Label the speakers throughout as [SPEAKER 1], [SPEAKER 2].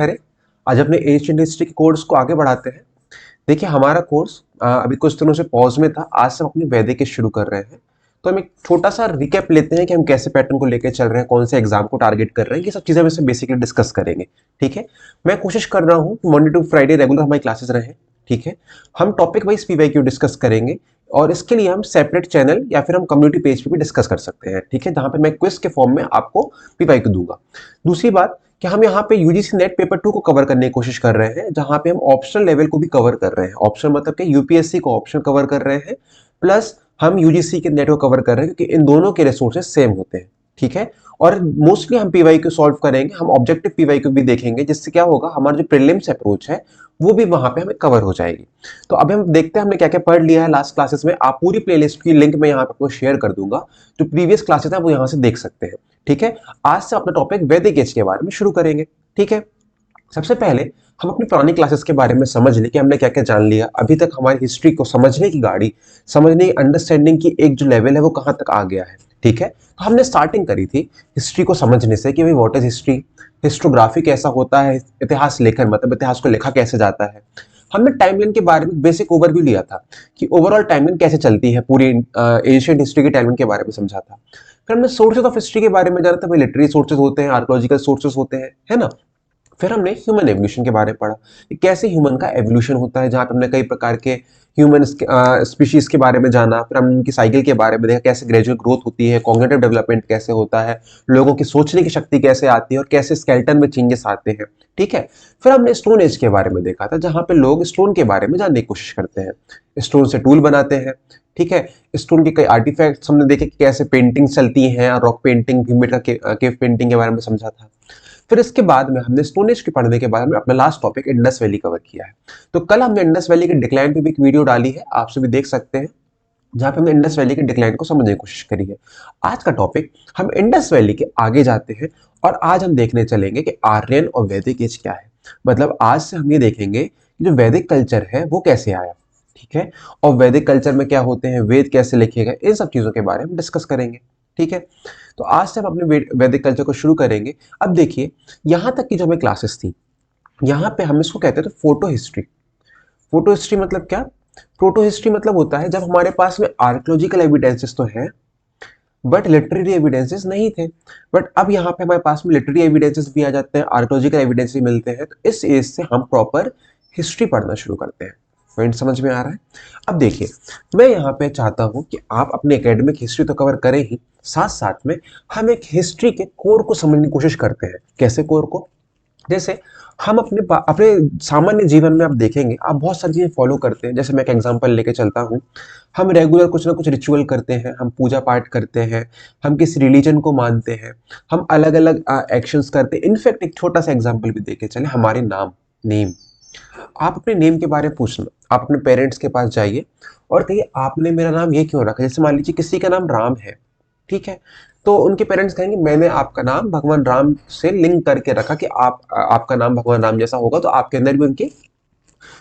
[SPEAKER 1] करें। आज अपने एशियन हिस्ट्री के कोर्स को आगे बढ़ाते हैं। देखिए हमारा कोर्स अभी कुछ दिनों से पॉज में था, आज से हम अपनी वैदिक शुरू कर रहे हैं। तो हम एक छोटा सा रिकैप लेते हैं कि हम कैसे पैटर्न को लेकर चल रहे हैं, कौन से एग्जाम को टारगेट कर रहे हैं, ये सब चीजें वैसे बेसिकली डिस्कस करेंगे। ठीक है, मैं कोशिश कर रहा हूँ मंडे टू फ्राइडे रेगुलर हमारी क्लासेस रहे। ठीक है, हम टॉपिक वाइज पीवाईक्यू डिस्कस करेंगे और इसके लिए हम सेपरेट चैनल या फिर हम कम्युनिटी पेज पे भी डिस्कस कर सकते हैं। ठीक है, जहां पे मैं क्विज के फॉर्म में आपको पीवाईक्यू दूंगा। दूसरी बात कि हम यहाँ पे यूजीसी नेट पेपर 2 को कवर करने की कोशिश कर रहे हैं, जहां पे हम ऑप्शनल लेवल को भी कवर कर रहे हैं। ऑप्शनल मतलब कि यूपीएससी को ऑप्शन कवर कर रहे हैं, प्लस हम यूजीसी के नेट को कवर कर रहे हैं, क्योंकि इन दोनों के रिसोर्सेज सेम होते हैं। ठीक है, और मोस्टली हम पीवाईक्यू सॉल्व करेंगे, हम ऑब्जेक्टिव पीवाईक्यू भी देखेंगे, जिससे क्या होगा हमारा जो प्रीलिम्स अप्रोच है वो भी वहां पे हमें कवर हो जाएगी। तो अभी हम देखते हैं हमने क्या क्या पढ़ लिया है लास्ट क्लासेस में। आप पूरी प्लेलिस्ट की लिंक मैं यहाँ पे आपको शेयर कर दूंगा, जो प्रीवियस क्लासेस है वो यहाँ से देख सकते हैं। ठीक है, आज से अपना टॉपिक वैदिक एज के बारे में शुरू करेंगे। ठीक है, सबसे पहले हम अपनी पुरानी क्लासेस के बारे में समझ लें कि हमने क्या क्या जान लिया अभी तक। हमारी हिस्ट्री को समझने की गाड़ी, समझने की अंडरस्टैंडिंग की एक जो लेवल है वो कहाँ तक आ गया है। ठीक है, तो हमने स्टार्टिंग करी थी हिस्ट्री को समझने से कि भाई व्हाट इज हिस्ट्री, हिस्टोग्राफी कैसा होता है, इतिहास लेखन मतलब इतिहास को लिखा कैसे जाता है। हमने टाइमलाइन के बारे में बेसिक ओवरव्यू लिया था कि ओवरऑल टाइमलाइन कैसे चलती है, पूरी एशियन हिस्ट्री की टाइमलाइन के बारे में समझा था। फिर हमने सोर्सेज ऑफ हिस्ट्री के बारे में जाना था, भाई लिटरेरी सोर्सेज होते हैं, आर्कोलॉजिकल सोर्सेज होते हैं, है ना। फिर हमने ह्यूमन एवोल्यूशन के बारे में पढ़ा कि कैसे ह्यूमन का एवोल्यूशन होता है, जहां पे हमने कई प्रकार के ह्यूमन स्पीशीज के बारे में जाना। फिर हमने उनकी साइकिल के बारे में देखा, कैसे ग्रेजुअल ग्रोथ होती है, कॉग्निटिव डेवलपमेंट कैसे होता है, लोगों की सोचने की शक्ति कैसे आती है और कैसे स्केलेटन में चेंजेस आते हैं। ठीक है, फिर हमने स्टोन एज के बारे में देखा था, जहां पे लोग स्टोन के बारे में जानने की कोशिश करते हैं, स्टोन से टूल बनाते हैं। ठीक है, स्टोन के कई आर्टिफैक्ट्स हमने देखे कि कैसे पेंटिंग चलती हैं, rock painting, Bhimbetka cave painting के बारे में समझा था। फिर इसके बाद में हमने स्टोन एज के पढ़ने के बाद में अपना last topic Indus valley cover किया है। तो कल हमने इंडस वैली के डिक्लाइन पे भी एक वीडियो डाली है, आप सभी देख सकते हैं, जहां पे हमने इंडस वैली के डिक्लाइन को समझने की कोशिश करी है। आज का टॉपिक हम इंडस वैली के आगे जाते हैं और आज हम देखने चलेंगे कि आर्यन और वैदिक एज क्या है। मतलब आज से हम ये देखेंगे कि जो वैदिक कल्चर है वो कैसे आया। ठीक है, और वैदिक कल्चर में क्या होते हैं, वेद कैसे लिखे गए, इन सब चीजों के बारे में डिस्कस करेंगे। ठीक है, तो आज से हम अपने वैदिक कल्चर को शुरू करेंगे। अब देखिए, यहां तक की जो हमें क्लासेस थी, यहाँ पे हम इसको कहते थे फोटो हिस्ट्री। फोटो हिस्ट्री मतलब क्या, प्रोटो हिस्ट्री मतलब होता है जब हमारे पास में आर्कियोलॉजिकल एविडेंसेस तो है बट लिटरेरी एविडेंसेस नहीं थे। बट अब यहाँ पे हमारे पास में लिटरेरी एविडेंसेस भी आ जाते हैं, आर्कियोलॉजिकल एविडेंस भी मिलते हैं, तो इस एज से हम प्रॉपर हिस्ट्री पढ़ना शुरू करते हैं। पॉइंट समझ में आ रहा है। अब देखिए, मैं यहाँ पे चाहता हूँ कि आप अपने एकेडमिक हिस्ट्री तो कवर करें ही, साथ साथ में हम एक हिस्ट्री के कोर को समझने की कोशिश करते हैं। कैसे कोर को, जैसे हम अपने सामान्य जीवन में आप देखेंगे, आप बहुत सारी चीजें फॉलो करते हैं। जैसे मैं एक एग्जांपल लेके चलता हूँ, हम रेगुलर कुछ ना कुछ रिचुअल करते हैं, हम पूजा पाठ करते हैं, हम किसी रिलीजन को मानते हैं, हम अलग अलग एक्शंस करते हैं। इनफैक्ट एक छोटा सा एग्जांपल भी देके चले, हमारे नेम। आप अपने नेम के बारे में पूछना, आप अपने पेरेंट्स के पास जाइए और कहिए आपने मेरा नाम ये क्यों रखा। जैसे मान लीजिए किसी का नाम राम है, ठीक है, तो उनके पेरेंट्स कहेंगे मैंने आपका नाम भगवान राम से लिंक करके रखा कि आपका नाम भगवान राम जैसा होगा, तो आपके अंदर भी उनके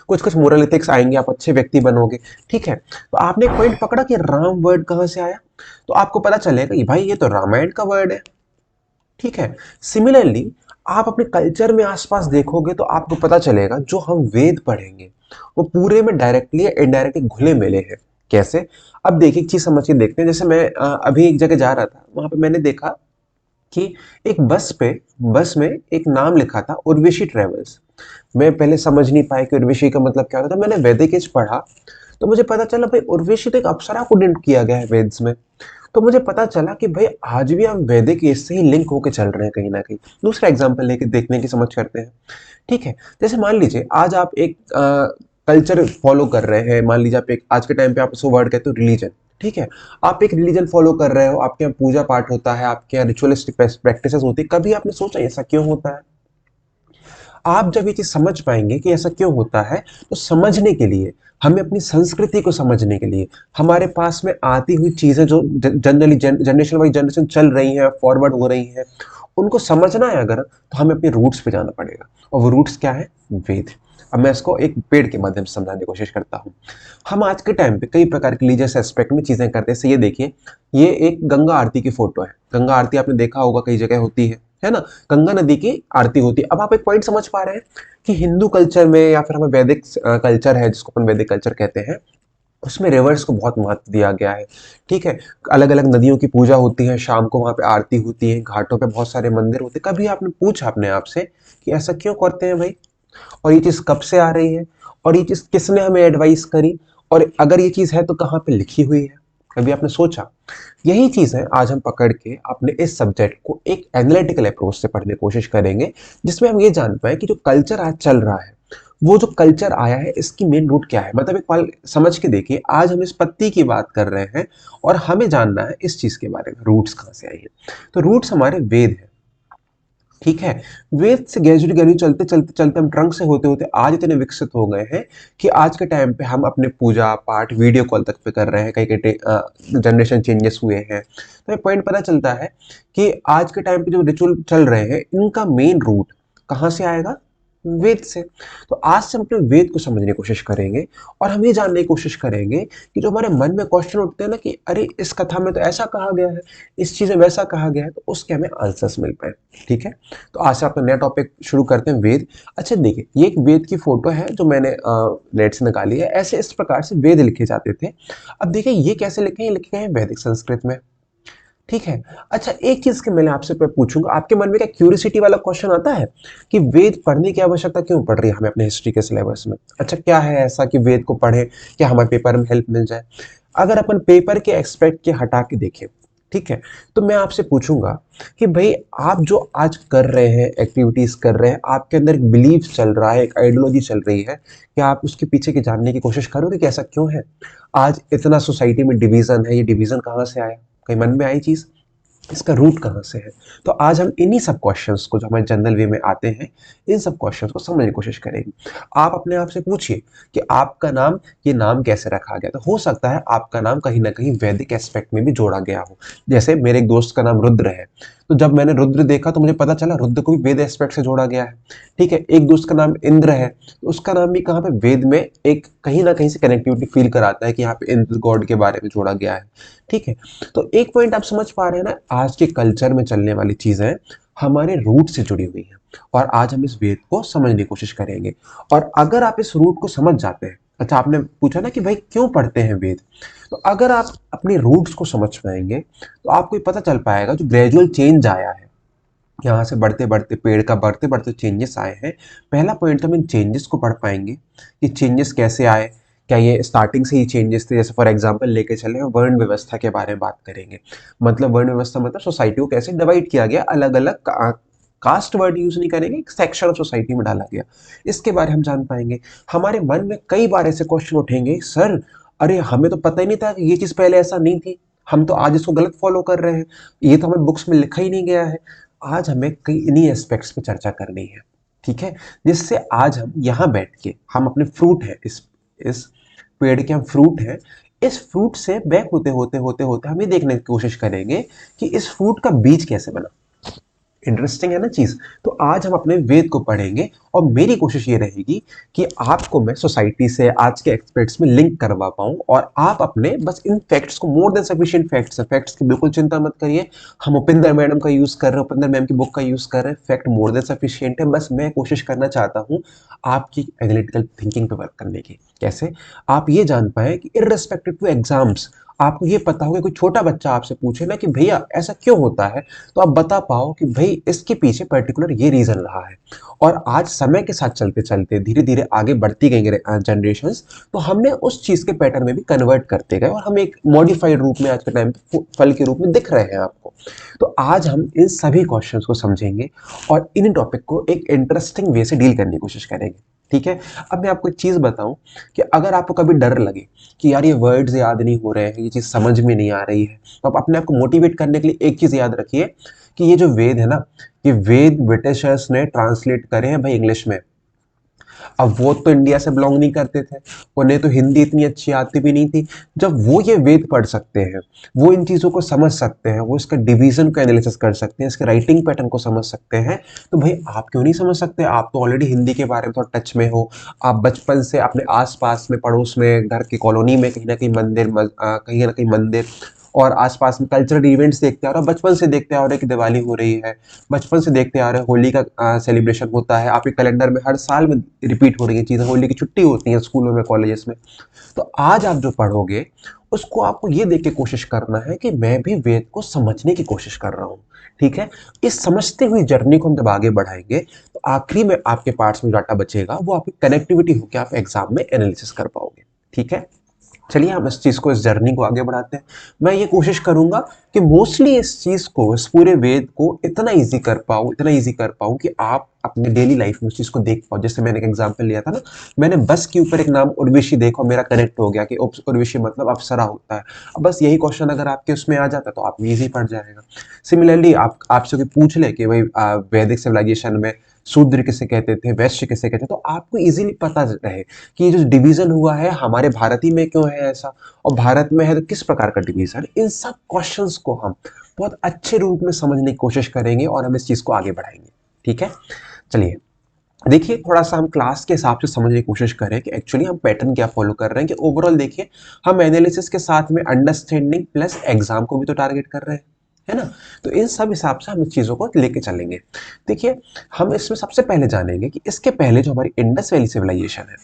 [SPEAKER 1] कुछ कुछ मोरल एथिक्स आएंगे, आप अच्छे व्यक्ति बनोगे। ठीक है, तो आपने एक पॉइंट पकड़ा कि राम वर्ड कहां से आया, तो आपको पता चलेगा कि भाई ये तो रामायण का वर्ड है। ठीक है, सिमिलरली आप अपने कल्चर में आसपास देखोगे तो आपको पता चलेगा जो हम वेद पढ़ेंगे वो पूरे में डायरेक्टली या इनडायरेक्टली घुले मिले हैं। कैसे, अब देखिए एक चीज समझ के देखते हैं। जैसे मैं अभी एक जगह जा रहा था, वहां पे मैंने देखा कि एक बस में एक नाम लिखा था उर्वशी ट्रेवल्स। मैं पहले समझ नहीं पाया कि उर्वशी का मतलब क्या होता था। मैंने वैदिक एज पढ़ा तो मुझे पता चला भाई उर्वशी तो एक अप्सरा को डिनोट किया गया है वेद्स में। तो मुझे पता चला कि भाई आज भी हम वैदिक एज से ही लिंक होकर चल रहे हैं कहीं ना कहीं। दूसरा एग्जाम्पल लेके देखने की समझ करते हैं। ठीक है, जैसे मान लीजिए आज आप एक कल्चर फॉलो कर रहे हैं, मान लीजिए आप एक आज के टाइम पे आप उसको वर्ड कहते हो रिलीजन। ठीक है, आप एक रिलीजन फॉलो कर रहे हो, आपके यहाँ पूजा पाठ होता है, आपके यहाँ रिचुअलिस्टिक प्रैक्टिसेस होती है। कभी आपने सोचा ऐसा क्यों होता है? आप जब ये चीज समझ पाएंगे कि ऐसा क्यों होता है, तो समझने के लिए हमें अपनी संस्कृति को समझने के लिए हमारे पास में आती हुई चीजें जो जनरली जनरेशन वाइज जनरेशन चल रही हैं, फॉरवर्ड हो रही हैं, उनको समझना है अगर, तो हमें अपने रूट्स पे जाना पड़ेगा। और वो रूट्स क्या है? वेद। अब मैं इसको एक पेड़ के माध्यम से समझाने की कोशिश करता हूँ। हम आज के टाइम पे कई प्रकार के रिलीजियस एस्पेक्ट में चीजें करते हैं। ये देखिए, ये एक गंगा आरती की फोटो है। गंगा आरती आपने देखा होगा कई जगह होती है। है ना, गंगा नदी की आरती होती है। अब आप एक पॉइंट समझ पा रहे हैं कि हिंदू कल्चर में या फिर हमें वैदिक कल्चर है जिसको अपन वैदिक कल्चर कहते हैं, उसमें रिवर्स को बहुत महत्व दिया गया है। ठीक है, अलग अलग नदियों की पूजा होती है, शाम को वहां पे आरती होती है, घाटों पे बहुत सारे मंदिर होते हैं। कभी आपने पूछा अपने आप से कि ऐसा क्यों करते हैं भाई, और ये चीज कब से आ रही है, और ये चीज किसने हमें एडवाइस करी, और अगर ये चीज है तो कहाँ पे लिखी हुई है? कभी आपने सोचा? यही चीज है आज हम पकड़ के अपने इस सब्जेक्ट को एक एनालिटिकल अप्रोच से पढ़ने की कोशिश करेंगे, जिसमें हम ये जान पाए कि जो कल्चर आज चल रहा है, वो जो कल्चर आया है इसकी मेन रूट क्या है। मतलब एक पल समझ के देखिए, आज हम इस पत्ती की बात कर रहे हैं और हमें जानना है इस चीज के बारे में, रूट्स कहाँ से आई है। तो रूट्स हमारे वेद है। ठीक है, वेद से ग्रेजुअली ग्रेजुअली चलते चलते चलते हम ट्रंक से होते होते आज इतने विकसित हो गए हैं कि आज के टाइम पे हम अपने पूजा पाठ वीडियो कॉल तक पे कर रहे हैं। कई कई जनरेशन चेंजेस हुए हैं, तो एक पॉइंट पता चलता है कि आज के टाइम पे जो रिचुअल चल रहे हैं इनका मेन रूट कहाँ से आएगा? वेद से। तो आज से हम अपने वेद को समझने की कोशिश करेंगे और हम ये जानने की कोशिश करेंगे कि जो हमारे मन में क्वेश्चन उठते हैं ना कि अरे इस कथा में तो ऐसा कहा गया है, इस चीज में वैसा कहा गया है, तो उसके हमें आंसर्स मिल पाए। ठीक है, तो आज से अपना नया टॉपिक शुरू करते हैं, वेद। अच्छा देखिए, ये एक वेद की फोटो है जो मैंने नेट से निकाली है। ऐसे इस प्रकार से वेद लिखे जाते थे। अब देखिए ये कैसे लिखे हैं, लिखे हैं वैदिक संस्कृत में। ठीक है। अच्छा एक चीज के मैंने आपसे पूछूंगा, आपके मन में क्या क्यूरियोसिटी वाला क्वेश्चन आता है कि वेद पढ़ने की आवश्यकता क्यों पड़ रही है हमें अपने हिस्ट्री के सिलेबस में? अच्छा क्या है ऐसा कि वेद को पढ़े, क्या हमारे पेपर में हेल्प मिल जाए? अगर अपन पेपर के एक्सपेक्ट के हटा के देखें, ठीक है, तो मैं आपसे पूछूंगा कि भाई आप जो आज कर रहे हैं, एक्टिविटीज कर रहे हैं, आपके अंदर एक बिलीफ चल रहा है, एक आइडियोलॉजी चल रही है, क्या आप उसके पीछे की जानने की कोशिश करोगे कि ऐसा क्यों है? आज इतना सोसाइटी में डिवीजन है, ये डिवीजन कहाँ से आया? कहीं मन में आई चीज, इसका रूट कहाँ से है? तो आज हम इन्हीं सब क्वेश्चंस को जो हमारे जनरल वे में आते हैं, इन सब क्वेश्चंस को समझने की कोशिश करेंगे। आप अपने आप से पूछिए कि आपका नाम, ये नाम कैसे रखा गया? तो हो सकता है आपका नाम कहीं ना कहीं वैदिक एस्पेक्ट में भी जोड़ा गया हो। जैसे मेरे एक दोस्त का नाम रुद्र है, तो जब मैंने रुद्र देखा तो मुझे पता चला रुद्र को भी वेद एस्पेक्ट से जोड़ा गया है। ठीक है, एक दोस्त का नाम इंद्र है, तो उसका नाम भी कहाँ पे वेद में एक कहीं ना कहीं से कनेक्टिविटी फील कराता है कि यहाँ पे इंद्र गॉड के बारे में जोड़ा गया है। ठीक है, तो एक पॉइंट आप समझ पा रहे हैं ना, आज के कल्चर में चलने वाली चीजें हमारे रूट से जुड़ी हुई हैं, और आज हम इस वेद को समझने की कोशिश करेंगे। और अगर आप इस रूट को समझ जाते हैं, अच्छा आपने पूछा ना कि भाई क्यों पढ़ते हैं वेद, तो अगर आप अपने रूट्स को समझ पाएंगे तो आपको ये पता चल पाएगा जो ग्रेजुअल चेंज आया है, यहाँ से बढ़ते बढ़ते पेड़ का बढ़ते बढ़ते चेंजेस आए हैं। पहला पॉइंट तो हम इन चेंजेस को पढ़ पाएंगे कि चेंजेस कैसे आए, क्या ये स्टार्टिंग से ही चेंजेस थे? जैसे फॉर एग्जांपल लेके चले वर्ण व्यवस्था के बारे में बात करेंगे। मतलब वर्ण व्यवस्था मतलब सोसाइटी को कैसे डिवाइड किया गया, अलग अलग कास्ट वर्ड यूज नहीं करेंगे, एक सेक्शन ऑफ सोसाइटी में डाला गया, इसके बारे में हम जान पाएंगे। हमारे मन में कई बार ऐसे क्वेश्चन उठेंगे, सर अरे हमें तो पता ही नहीं था कि ये चीज पहले ऐसा नहीं थी, हम तो आज इसको गलत फॉलो कर रहे हैं, ये तो हमें बुक्स में लिखा ही नहीं गया है। आज हमें कई इन्हीं एस्पेक्ट्स पे चर्चा करनी है। ठीक है, जिससे आज हम यहाँ बैठ के हम अपने फ्रूट है, इस पेड़ के हम फ्रूट हैं, इस फ्रूट से बैक होते होते होते होते हम ये देखने की कोशिश करेंगे कि इस फ्रूट का बीज कैसे बना। इंटरेस्टिंग है ना चीज। तो आज हम अपने वेद को पढ़ेंगे और मेरी कोशिश ये रहेगी कि आपको मैं सोसाइटी से आज के एक्सपर्ट्स में लिंक करवा पाऊं, और आप अपने बस इन फैक्ट्स को, मोर देन सफिशिएंट फैक्ट्स है, फैक्ट्स की बिल्कुल चिंता मत करिए। हम उपिंदर मैडम का यूज कर रहे हैं, उपिंदर मैम की बुक का यूज कर रहे हैं, फैक्ट मोर देन सफिशिएंट है। बस मैं कोशिश करना चाहता हूं आपकी एनालिटिकल थिंकिंग पे वर्क करने की। कैसे? आप ये जान पाए कि इररिस्पेक्टिव टू एग्जाम्स, आपको ये पता होगा, कोई छोटा बच्चा आपसे पूछे ना कि भैया ऐसा क्यों होता है, तो आप बता पाओ कि भाई इसके पीछे पर्टिकुलर ये रीजन रहा है। और आज समय के साथ चलते चलते धीरे धीरे आगे बढ़ती गई जनरेशंस, तो हमने उस चीज के पैटर्न में भी कन्वर्ट करते गए और हम एक मॉडिफाइड रूप में आज के टाइम पे फल के रूप में दिख रहे हैं आपको। तो आज हम इन सभी क्वेश्चंस को समझेंगे और इन टॉपिक को एक इंटरेस्टिंग वे से डील करने की कोशिश करेंगे। ठीक है, अब मैं आपको एक चीज बताऊं कि अगर आपको कभी डर लगे कि यार ये वर्ड्स याद नहीं हो रहे हैं, ये चीज समझ में नहीं आ रही है, तो आप अपने आप को मोटिवेट करने के लिए एक चीज याद रखिए कि ये जो वेद है ना, ये वेद ब्रिटिशर्स ने ट्रांसलेट करे हैं भाई इंग्लिश में। अब वो तो इंडिया से बिलोंग नहीं करते थे, उन्हें तो हिंदी इतनी अच्छी आती भी नहीं थी। जब वो ये वेद पढ़ सकते हैं, वो इन चीज़ों को समझ सकते हैं, वो इसका डिवीजन को एनालिसिस कर सकते हैं, इसके राइटिंग पैटर्न को समझ सकते हैं, तो भाई आप क्यों नहीं समझ सकते? आप तो ऑलरेडी हिंदी के बारे में थोड़ा टच में हो, आप बचपन से अपने आसपास में, पड़ोस में, घर की कॉलोनी में कहीं ना कहीं मंदिर और आसपास में कल्चरल इवेंट्स देखते आ रहे हो, बचपन से देखते आ रहे हो कि दिवाली हो रही है, बचपन से देखते आ रहे हो होली का सेलिब्रेशन होता है, आपके कैलेंडर में हर साल में रिपीट हो रही है चीज़ें, होली की छुट्टी होती है स्कूलों में, कॉलेजेस में। तो आज आप जो पढ़ोगे उसको आपको ये देख के कोशिश करना है कि मैं भी वेद को समझने की कोशिश कर रहा हूँ। ठीक है, इस समझते हुई जर्नी को हम जब आगे बढ़ाएंगे तो आखिरी में आपके पार्ट्स में डाटा बचेगा, वो आपकी कनेक्टिविटी होकर आप एग्जाम में एनालिसिस कर पाओगे। ठीक है, चलिए हम इस चीज को, इस जर्नी को आगे बढ़ाते हैं। मैं ये कोशिश करूंगा कि मोस्टली इस चीज को, इस पूरे वेद को इतना इजी कर पाऊं, इतना इजी कर पाऊं कि आप अपने डेली लाइफ में उस चीज को देख पाओ। जैसे मैंने एक एग्जांपल लिया था ना, मैंने बस के ऊपर एक नाम उर्वशी देखा, मेरा कनेक्ट हो गया कि उर्वशी मतलब अप्सरा होता है। अब बस यही क्वेश्चन अगर आपके उसमें आ जाता तो आप इजी पड़ जाएगा। सिमिलरली आप आपसे कोई पूछ ले कि भाई वैदिक सिविलाइजेशन में शूद्र किसे कहते थे, वैश्य किसे कहते थे, तो आपको इजीली पता रहे कि ये जो डिवीजन हुआ है हमारे भारत ही में क्यों है ऐसा, और भारत में है तो किस प्रकार का डिवीजन। इन सब क्वेश्चंस को हम बहुत अच्छे रूप में समझने की कोशिश करेंगे और हम इस चीज को आगे बढ़ाएंगे। ठीक है, चलिए देखिए थोड़ा सा हम क्लास के हिसाब से समझने की कोशिश करें कि एक्चुअली हम पैटर्न क्या फॉलो कर रहे हैं, कि ओवरऑल देखिए हम एनालिसिस के साथ में अंडरस्टैंडिंग प्लस एग्जाम को भी तो टारगेट कर रहे हैं, है ना। तो इन सब हिसाब से हम इस चीजों को लेके चलेंगे। देखिए हम इसमें सबसे पहले जानेंगे कि इसके पहले जो हमारी इंडस वैली सिविलाइजेशन है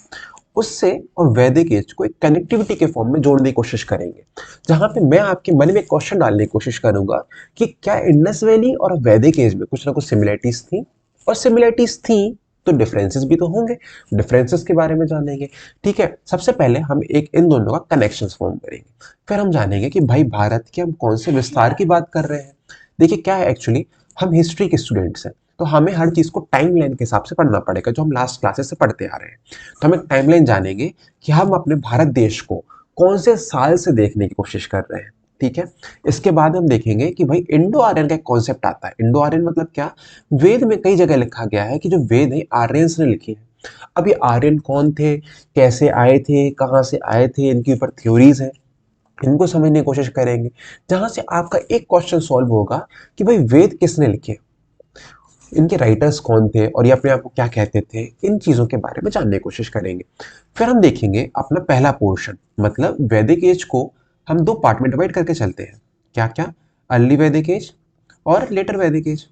[SPEAKER 1] उससे और वैदिक एज को एक कनेक्टिविटी के फॉर्म में जोड़ने की कोशिश करेंगे, जहां पे मैं आपके मन में एक क्वेश्चन डालने की कोशिश करूंगा कि क्या इंडस वैली और वैदिक एज में कुछ ना कुछ सिमिलरिटीज थी, और सिमिलरिटीज थी तो डिफरेंसेस भी तो होंगे, डिफरेंसेस के बारे में जानेंगे। ठीक है, सबसे पहले हम एक इन दोनों का कनेक्शंस फॉर्म करेंगे, फिर हम जानेंगे कि भाई भारत के हम कौन से विस्तार की बात कर रहे हैं। देखिए क्या है, एक्चुअली हम हिस्ट्री के स्टूडेंट्स हैं तो हमें हर चीज को टाइमलाइन के हिसाब से पढ़ना पड़ेगा, जो हम लास्ट क्लासेस से पढ़ते आ रहे हैं। तो हम एक टाइमलाइन जानेंगे कि हम अपने भारत देश को कौन से साल से देखने की कोशिश कर रहे हैं। ठीक है, इसके बाद हम देखेंगे कि भाई इंडो आर्यन का एक कॉन्सेप्ट आता है। इंडो आर्यन मतलब क्या, वेद में कई जगह लिखा गया है कि जो वेद है आर्यंस ने लिखे हैं। अब ये आर्यन कौन थे, कैसे आए थे, कहाँ से आए थे, इनके ऊपर थ्योरीज हैं, इनको समझने की कोशिश करेंगे, जहां से आपका एक क्वेश्चन सॉल्व होगा कि भाई वेद किसने लिखे, इनके राइटर्स कौन थे और ये अपने आप को क्या कहते थे। इन चीजों के बारे में जानने की कोशिश करेंगे। फिर हम देखेंगे अपना पहला पोर्शन, मतलब वैदिक एज को हम दो पार्ट में डिवाइड करके चलते हैं। क्या क्या, अर्ली वैदिक एज और लेटर वैदिक एज।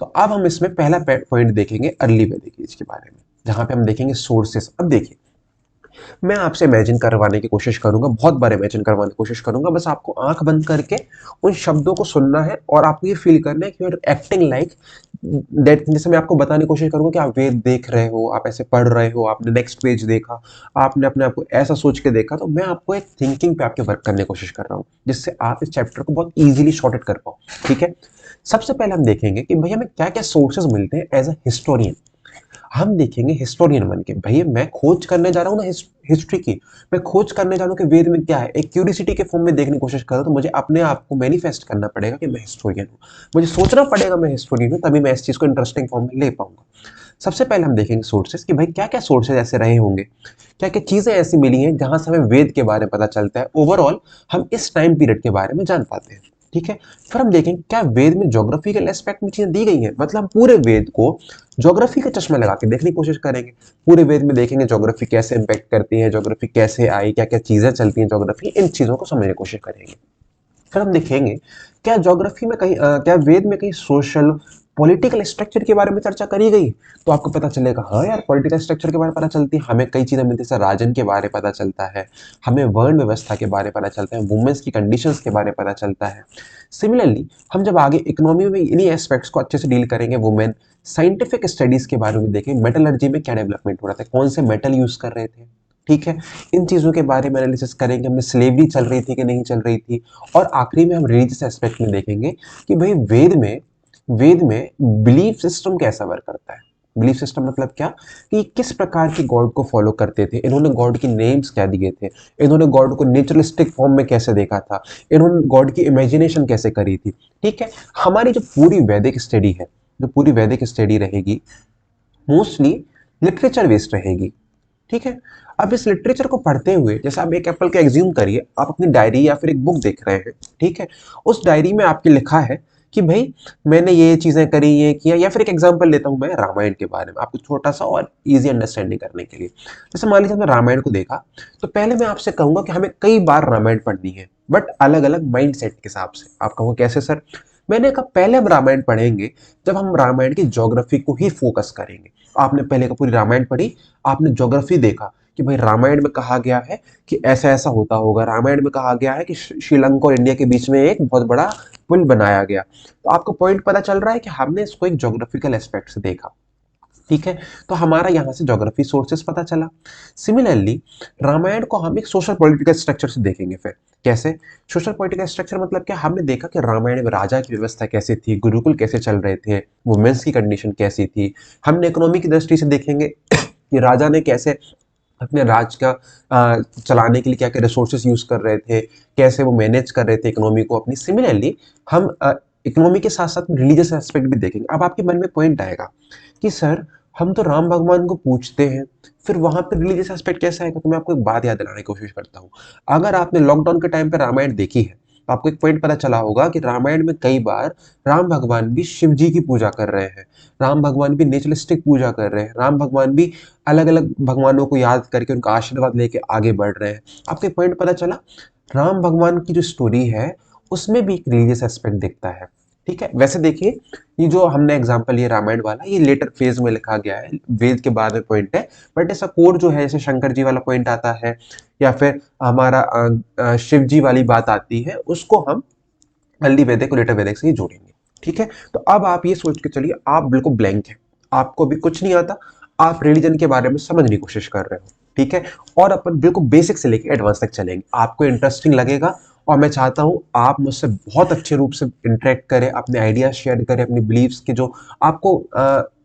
[SPEAKER 1] तो अब हम इसमें पहला पॉइंट देखेंगे अर्ली वैदिक एज के बारे में, जहां पे हम देखेंगे सोर्सेस। अब देखिए मैं आपसे इमेजिन करवाने की कोशिश करूंगा, बहुत बार इमेजिन करवाने की कोशिश करूंगा, बस आपको आंख बंद करके उन शब्दों को सुनना है और आपको ये फील करना है कि you are acting like that. जैसे मैं आपको बताने की कोशिश करूंगा कि आप वेद देख रहे हो, आप ऐसे पढ़ रहे हो, आपने नेक्स्ट पेज देखा, आपने अपने आप को ऐसा सोच के देखा, तो मैं आपको एक थिंकिंग पे आपके वर्क करने की कोशिश कर रहा हूँ, जिससे आप इस चैप्टर को बहुत ईजिली शॉर्टेड कर पाओ। ठीक है, सबसे पहले हम देखेंगे कि भैया हमें क्या क्या सोर्सेज मिलते हैं एज अ हिस्टोरियन। हम देखेंगे हिस्टोरियन बन के, भैया मैं खोज करने जा रहा हूँ ना हिस्ट्री की, मैं खोज करने जा रहा हूँ कि वेद में क्या है, एक क्यूरियोसिटी के फॉर्म में देखने की कोशिश कर रहा हूँ, तो मुझे अपने आप को मैनिफेस्ट करना पड़ेगा कि मैं हिस्टोरियन हूँ, मुझे सोचना पड़ेगा मैं हिस्टोरियन हूँ, तभी मैं इस चीज को इंटरेस्टिंग फॉर्म में ले पाऊंगा। सबसे पहले हम देखेंगे सोर्सेस कि भाई क्या क्या सोर्सेज ऐसे रहे होंगे, क्या क्या चीजें ऐसी मिली हैं जहां से हमें वेद के बारे में पता चलता है, ओवरऑल हम इस टाइम पीरियड के बारे में जान पाते हैं। ठीक है, फिर हम देखेंगे क्या वेद में ज्योग्राफिकल एस्पेक्ट में चीजें दी गई हैं, मतलब हम पूरे वेद को ज्योग्राफी का चश्मा लगा के देखने की कोशिश करेंगे। पूरे वेद में देखेंगे ज्योग्राफी कैसे इंपैक्ट करती है, ज्योग्राफी कैसे आई, क्या क्या चीजें चलती हैं ज्योग्राफी, इन चीजों को समझने की कोशिश करेंगे। फिर हम देखेंगे क्या ज्योग्राफी में कहीं क्या वेद में कहीं सोशल पॉलिटिकल स्ट्रक्चर के बारे में चर्चा करी गई, तो आपको पता चलेगा हाँ यार पॉलिटिकल स्ट्रक्चर के बारे में पता चलती है, हमें कई चीजें मिलती है, जैसे राजन के बारे में पता चलता है, हमें वर्ण व्यवस्था के बारे में पता चलता है, वुमेन्स की कंडीशंस के बारे में पता चलता है। सिमिलरली हम जब आगे इकोनॉमी में इन्हीं एस्पेक्ट्स को अच्छे से डील करेंगे, वुमेन साइंटिफिक स्टडीज के बारे में देखेंगे, मेटलर्जी में क्या डेवलपमेंट हो रहा था, कौन से मेटल यूज कर रहे थे। ठीक है, इन चीजों के बारे में एनालिसिस करेंगे, हमने स्लेवरी चल रही थी कि नहीं चल रही थी। और आखिरी में हम रिलीजियस एस्पेक्ट में देखेंगे कि भाई वेद में बिलीफ सिस्टम कैसा वर्क करता है। बिलीफ सिस्टम मतलब क्या, कि किस प्रकार के गॉड को फॉलो करते थे, इन्होंने गॉड की नेम्स क्या दिए थे, इन्होंने गॉड को नेचुरलिस्टिक फॉर्म में कैसे देखा था, इन्होंने गॉड की इमेजिनेशन कैसे करी थी। ठीक है, हमारी जो पूरी वैदिक स्टडी है, जो पूरी वैदिक स्टडी रहेगी मोस्टली लिटरेचर बेस्ड रहेगी। ठीक है, अब इस लिटरेचर को पढ़ते हुए, जैसे आप एक एप्पल का एग्ज्यूम करिए, आप अपनी डायरी या फिर एक बुक देख रहे हैं। ठीक है, उस डायरी में आपके लिखा है कि भाई मैंने ये चीज़ें करी, ये किया। या फिर एक एग्जांपल लेता हूँ मैं रामायण के बारे में, आपको छोटा सा और इजी अंडरस्टैंडिंग करने के लिए। जैसे मान लीजिए हमने रामायण को देखा, तो पहले मैं आपसे कहूंगा कि हमें कई बार रामायण पढ़नी है, बट अलग अलग माइंड सेट के हिसाब से। आप कहोगे कैसे सर? मैंने कहा पहले हम रामायण पढ़ेंगे जब हम रामायण की ज्योग्राफी को ही फोकस करेंगे। आपने पहले का पूरी रामायण पढ़ी, आपने ज्योग्राफी देखा कि भाई रामायण में कहा गया है कि ऐसा ऐसा होता होगा, रामायण में कहा गया है कि श्रीलंका और इंडिया के बीच में एक बहुत बड़ा पुल बनाया गया। तो आपको पॉइंट पता चल रहा है कि हमने इसको एक ज्योग्राफिकल एस्पेक्ट से देखा, ठीक है। तो हमारा यहां से ज्योग्राफी सोर्सेस पता चला। सिमिलरली रामायण को हम एक सोशल पॉलिटिकल स्ट्रक्चर से देखेंगे। फिर कैसे? सोशल पॉलिटिकल स्ट्रक्चर मतलब क्या? हमने देखा कि रामायण में राजा की व्यवस्था कैसी थी, गुरुकुल कैसे चल रहे थे, वुमेन्स की कंडीशन कैसी थी। हमने इकोनॉमी की दृष्टि से देखेंगे कि राजा ने कैसे अपने राज का चलाने के लिए क्या क्या रिसोर्सेस यूज कर रहे थे, कैसे वो मैनेज कर रहे थे इकोनॉमी को अपनी। सिमिलरली हम इकोनॉमी के साथ साथ रिलीजियस एस्पेक्ट भी देखेंगे। अब आपके मन में पॉइंट आएगा कि सर हम तो राम भगवान को पूछते हैं, फिर वहां पर रिलीजियस एस्पेक्ट कैसे आएगा? तो मैं आपको एक बात याद दिलाने की कोशिश करता हूँ। अगर आपने लॉकडाउन के टाइम पे रामायण देखी है, तो आपको एक पॉइंट पता चला होगा कि रामायण में कई बार राम भगवान भी शिव जी की पूजा कर रहे हैं, राम भगवान भी नेचुरलिस्टिक पूजा कर रहे हैं, राम भगवान भी अलग अलग भगवानों को याद करके उनका आशीर्वाद लेके आगे बढ़ रहे हैं। आपको एक पॉइंट पता चला, राम भगवान की जो स्टोरी है उसमें भी एक रिलीजियस एस्पेक्ट दिखता है, ठीक है। वैसे देखिए, ये जो हमने एग्जांपल लिया रामायण वाला, ये लेटर फेज में लिखा गया है, वेद के बाद में पॉइंट है। बट ऐसा कोड जो है, जैसे शंकर जी वाला पॉइंट आता है या फिर हमारा शिव जी वाली बात आती है, उसको हम हल्दी वैदिक और लेटर वैदिक से ही जोड़ेंगे, ठीक है। तो अब आप ये सोच के चलिए, आप बिल्कुल ब्लैंक हैं, आपको भी कुछ नहीं आता, आप रिलीजन के बारे में समझने की कोशिश कर रहे हो, ठीक है। और अपन बिल्कुल बेसिक से लेकर एडवांस तक चलेंगे, आपको इंटरेस्टिंग लगेगा। और मैं चाहता हूं आप मुझसे बहुत अच्छे रूप से इंटरेक्ट करें, अपने आइडियाज शेयर करें, अपनी बिलीव्स के जो आपको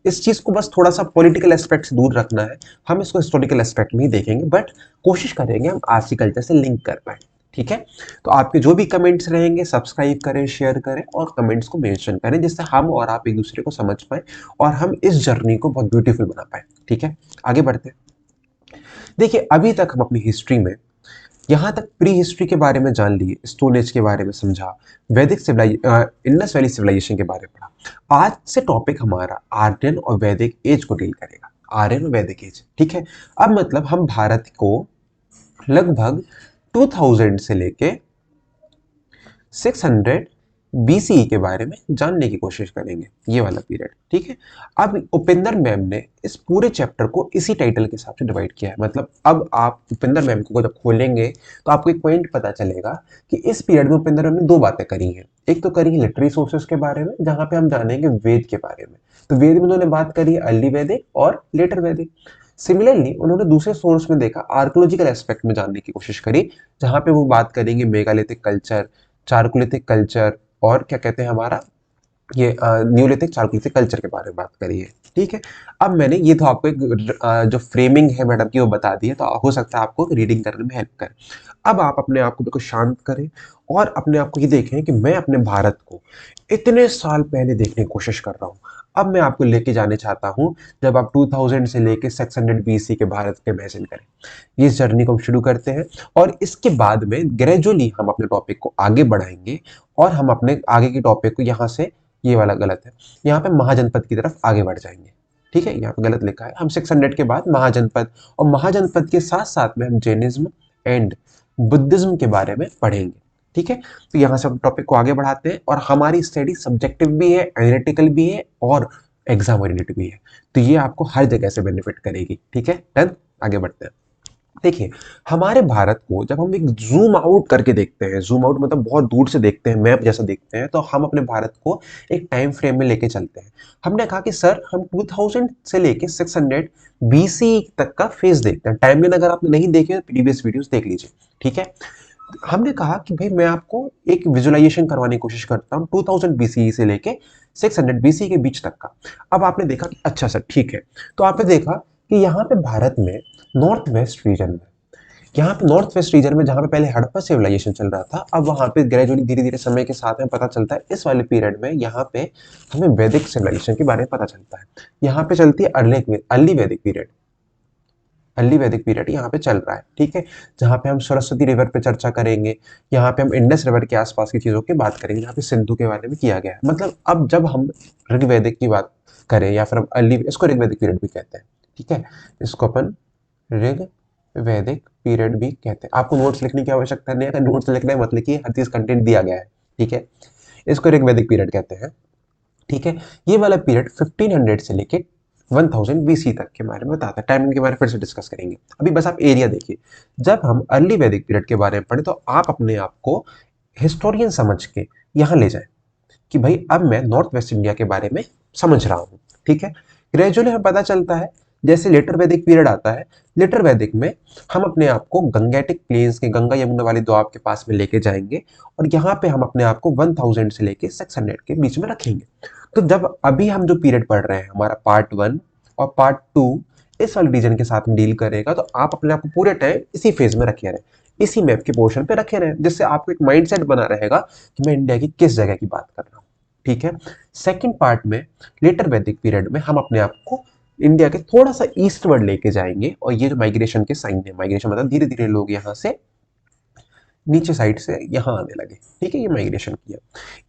[SPEAKER 1] इस चीज को बस थोड़ा सा पॉलिटिकल एस्पेक्ट से दूर रखना है। हम इसको हिस्टोरिकल एस्पेक्ट में ही देखेंगे, बट कोशिश करेंगे हम आज की कल्चर से लिंक कर पाए, ठीक है। तो आपके जो भी कमेंट्स रहेंगे, सब्सक्राइब करें, शेयर करें और कमेंट्स को मेंशन करें, जिससे हम और आप एक दूसरे को समझ पाए और हम इस जर्नी को बहुत ब्यूटीफुल बना पाए, ठीक है। आगे बढ़ते हैं। देखिए, अभी तक हम अपनी हिस्ट्री में यहाँ तक प्री हिस्ट्री के बारे में जान लिए, स्टोन एज के बारे में समझा, वैदिक इंडस वैली सिविलाइजेशन के बारे में पढ़ा। आज से टॉपिक हमारा आर्यन और वैदिक एज को डील करेगा, आर्यन और वैदिक एज, ठीक है। अब मतलब हम भारत को लगभग 2000 से लेके 600 बीसीई के बारे में जानने की कोशिश करेंगे, ये वाला पीरियड, ठीक है। अब उपेंद्र मैम ने इस पूरे चैप्टर को इसी टाइटल के हिसाब से डिवाइड किया है। मतलब अब आप उपेंद्र मैम को जब खोलेंगे तो आपको एक पॉइंट पता चलेगा कि इस पीरियड में उपेंद्र मैम ने दो बातें करी हैं। एक तो करी लिटरेरी सोर्सेस के बारे में, जहां पे हम जानेंगे वेद के बारे में। तो वेद में उन्होंने बात करी अर्ली वैदिक और लेटर वैदिक। सिमिलरली उन्होंने दूसरे सोर्स में देखा, आर्कोलॉजिकल एस्पेक्ट में जानने की कोशिश करी, जहां पे वो बात करेंगे मेगालिथिक कल्चर, चारकोलिथिक कल्चर और क्या कहते हैं हमारा ये न्यूलिथिक चारकोलिथिक कल्चर के बारे में बात करी है, ठीक है। अब मैंने ये तो आपको एक जो फ्रेमिंग है मैडम की वो बता दी है, तो हो सकता है आपको रीडिंग करने में हेल्प करे। अब आप अपने आप को बिल्कुल शांत करें और अपने आप को ये देखें कि मैं अपने भारत को इतने साल पहले देखने की कोशिश कर रहा हूँ। अब मैं आपको लेके जाने चाहता हूँ जब आप 2000 से लेके 600 बीसी के भारत के इमेजिन करें। इस जर्नी को हम शुरू करते हैं और इसके बाद में ग्रेजुअली हम अपने टॉपिक को आगे बढ़ाएंगे और हम अपने आगे के टॉपिक को यहाँ से, ये वाला गलत है, यहाँ पे महाजनपद की तरफ आगे बढ़ जाएंगे, ठीक है। यहाँ पे गलत लिखा है, हम 600 के बाद महाजनपद, और महाजनपद के साथ साथ में हम जैनिज्म एंड बुद्धिज्म के बारे में पढ़ेंगे, ठीक है। तो यहाँ से हम टॉपिक को आगे बढ़ाते हैं और हमारी स्टडी सब्जेक्टिव भी है, एनालिटिकल भी है और एग्जाम ओरिएंटेड भी है। तो ये आपको हर जगह से बेनिफिट करेगी, ठीक है। डन, आगे बढ़ते हैं। देखिए, हमारे भारत को जब हम एक जूम आउट करके देखते हैं, जूम आउट मतलब बहुत दूर से देखते हैं, मैप जैसा देखते हैं, तो हम अपने भारत को एक टाइम फ्रेम में लेके चलते हैं। हमने कहा कि सर हम 2000 से लेके 600 बीसी तक का फेज देखते हैं। टाइमलाइन अगर आपने नहीं देखे तो प्रीवियस वीडियोस देख लीजिए, ठीक है। हमने कहा कि भाई मैं आपको एक विजुअलाइजेशन करवाने की कोशिश करता हूँ 2000 बीसी से लेके 600 बीसी के बीच तक का। अब आपने देखा कि अच्छा सर ठीक है, तो आपने देखा कि यहाँ पे भारत में नॉर्थ वेस्ट रीजन में, यहाँ पे नॉर्थ वेस्ट रीजन में जहाँ पे पहले हड़प्पा सिविलाइजेशन चल रहा था, अब वहाँ पे ग्रेजुअली धीरे धीरे समय के साथ में पता चलता है, इस वाले पीरियड में यहाँ पे हमें वैदिक सिविलाइजेशन के बारे में पता चलता है। यहाँ पे चलती है अर्ली वैदिक पीरियड, अर्ली वैदिक पीरियड यहाँ पे चल रहा है, ठीक है, जहाँ पे हम सरस्वती रिवर पे चर्चा करेंगे, यहाँ पे हम इंडस रिवर के आसपास की चीजों की बात करेंगे, यहाँ पे सिंधु के बारे में किया गया है। मतलब अब जब हम ऋग्वैदिक की बात करें या फिर हम अर्ली, इसको ऋग्वैदिक पीरियड भी कहते हैं, ठीक है, इसको अपन ऋग वैदिक पीरियड भी कहते हैं। आपको नोट्स लिखने की आवश्यकता नहीं है, अगर नोट्स लिखना है मतलब कि हर चीज कंटेंट दिया गया है, ठीक है, इसको ऋग वैदिक पीरियड कहते हैं, ठीक है। ये वाला पीरियड 1500 से लेके 1000 बीसी तक के बारे में बताता है। टाइम के बारे में फिर से डिस्कस करेंगे, अभी बस आप एरिया देखिए। जब हम अर्ली वैदिक पीरियड के बारे में पढ़े तो आप अपने आप को हिस्टोरियन समझ के यहाँ ले जाए कि भाई अब मैं नॉर्थ वेस्ट इंडिया के बारे में समझ रहा हूँ, ठीक है। ग्रेजुअली हमें पता चलता है जैसे लेटर वैदिक पीरियड आता है, लेटर वैदिक में हम अपने आप को गंगेटिक प्लेन्स के, गंगा यमुना वाली दोआब के पास में लेके जाएंगे और यहाँ पे हम अपने आप को 1000 से लेके 600 के बीच में रखेंगे। तो जब अभी हम जो पीरियड पढ़ रहे हैं, हमारा पार्ट 1 और पार्ट 2 इस वाले रीजन के साथ में डील करेगा, तो आप अपने आप को पूरे टाइम इसी फेज में रखे रहे, इसी मैप के पोर्शन पे रखे रहे, जिससे आपको एक माइंडसेट बना रहेगा कि मैं इंडिया की किस जगह की बात कर रहा हूँ, ठीक है। सेकंड पार्ट में लेटर वैदिक पीरियड में हम अपने आप को इंडिया के थोड़ा सा ईस्टवर्ड लेके जाएंगे और ये जो माइग्रेशन के साइन है, माइग्रेशन मतलब धीरे धीरे लोग यहाँ से नीचे साइड से यहाँ आने लगे, ठीक है, ये माइग्रेशन किया।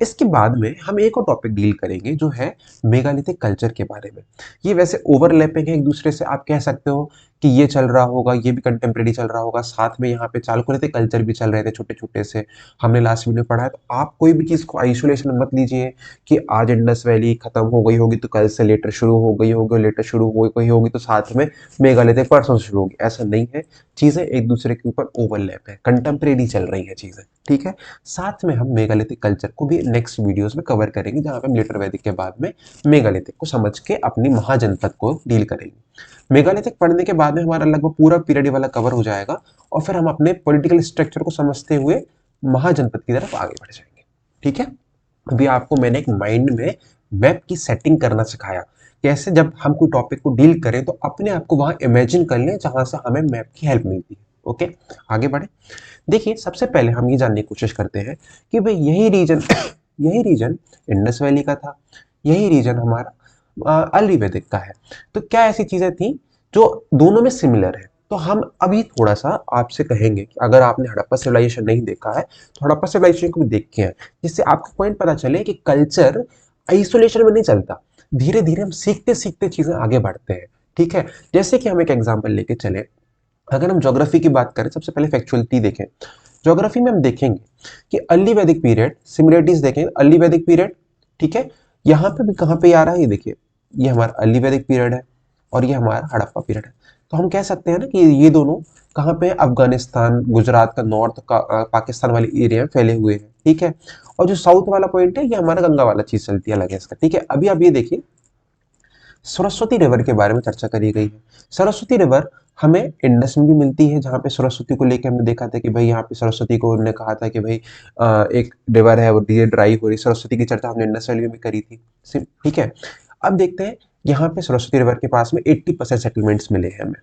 [SPEAKER 1] इसके बाद में हम एक और टॉपिक डील करेंगे जो है मेगालिथिक कल्चर के बारे में। ये वैसे ओवरलैपिंग है एक दूसरे से, आप कह सकते हो कि ये चल रहा होगा, ये भी कंटेम्प्रेरी चल रहा होगा, साथ में यहाँ पे चालकोलिथिक कल्चर भी चल रहे थे छोटे छोटे से, हमने लास्ट वीडियो पढ़ा है। तो आप कोई भी चीज़ को आइसोलेशन मत लीजिए कि आज इंडस वैली खत्म हो गई होगी तो कल से लेटर शुरू हो गई होगी, लेटर शुरू हो गई होगी तो साथ में मेगालिथिक परसों से शुरू होगी, ऐसा नहीं है। चीज़ें एक दूसरे के ऊपर ओवरलैप है, कंटेम्प्रेरी चल रही है चीज़ें, ठीक है। साथ में हम मेगालिथिक कल्चर को भी नेक्स्ट वीडियोस में कवर करेंगे, जहाँ पे हम लेटर वैदिक के बाद में मेगालिथिक को समझ के अपनी महाजनपद को डील करेंगे। मेगालिथिक पढ़ने के बाद में हमारा लगभग पूरा पीरियड वाला कवर हो जाएगा और फिर हम अपने पॉलिटिकल स्ट्रक्चर को समझते हुए महाजनपद की तरफ आगे बढ़ जाएंगे, ठीक है। अभी आपको मैंने एक माइंड में मैप की सेटिंग करना सिखाया, कैसे जब हम कोई टॉपिक को डील करें तो अपने आप को वहां इमेजिन कर लें जहां से हमें मैप की हेल्प मिलती है। ओके, आगे बढ़े। देखिए, सबसे पहले हम ये जानने की कोशिश करते हैं कि भाई यही रीजन यही रीजन इंडस वैली का था, यही रीजन हमारा अर्ली वैदिक का है। तो क्या ऐसी चीजें थी जो दोनों में सिमिलर है? तो हम अभी थोड़ा सा आपसे कहेंगे कि अगर आपने हड़प्पा सिविलाइजेशन नहीं देखा है तो हड़प्पा सिविलाइजेशन को भी देख के हैं, जिससे आपको पॉइंट पता चले कि कल्चर आइसोलेशन में नहीं चलता, धीरे धीरे हम सीखते सीखते चीजें आगे बढ़ते हैं, ठीक है। जैसे कि हम एक एग्जांपल लेके चले, अगर हम ज्योग्राफी की बात करें, सबसे पहले फैक्चुअलिटी देखें। ज्योग्राफी में हम देखेंगे कि अर्ली वैदिक पीरियड, सिमिलरिटीज देखें, अर्ली वैदिक पीरियड, ठीक है, यहाँ पे भी कहाँ पे आ रहा है, ये देखिए, ये हमारा अर्ली वैदिक पीरियड है और ये हमारा हड़प्पा पीरियड है। तो हम कह सकते हैं ना कि ये दोनों कहाँ पे, अफगानिस्तान, गुजरात का नॉर्थ का, पाकिस्तान वाली एरिया में फैले हुए हैं, ठीक है। और जो साउथ वाला पॉइंट है, ये हमारा गंगा वाला चीज चलती है अलग है इसका, ठीक है। अभी आप ये देखिए, सरस्वती रिवर के बारे में चर्चा करी गई है। सरस्वती रिवर हमें इंडस में भी मिलती है, जहाँ पे सरस्वती को लेके हमने देखा था कि भाई यहाँ पे सरस्वती को उन्होंने कहा था कि भाई एक रिवर है और ये ड्राई हो रही, सरस्वती की चर्चा हमने इंडस वैली में भी करी थी, ठीक है। अब देखते हैं, यहाँ पे सरस्वती रिवर के पास में 80% सेटलमेंट्स मिले हैं हमें,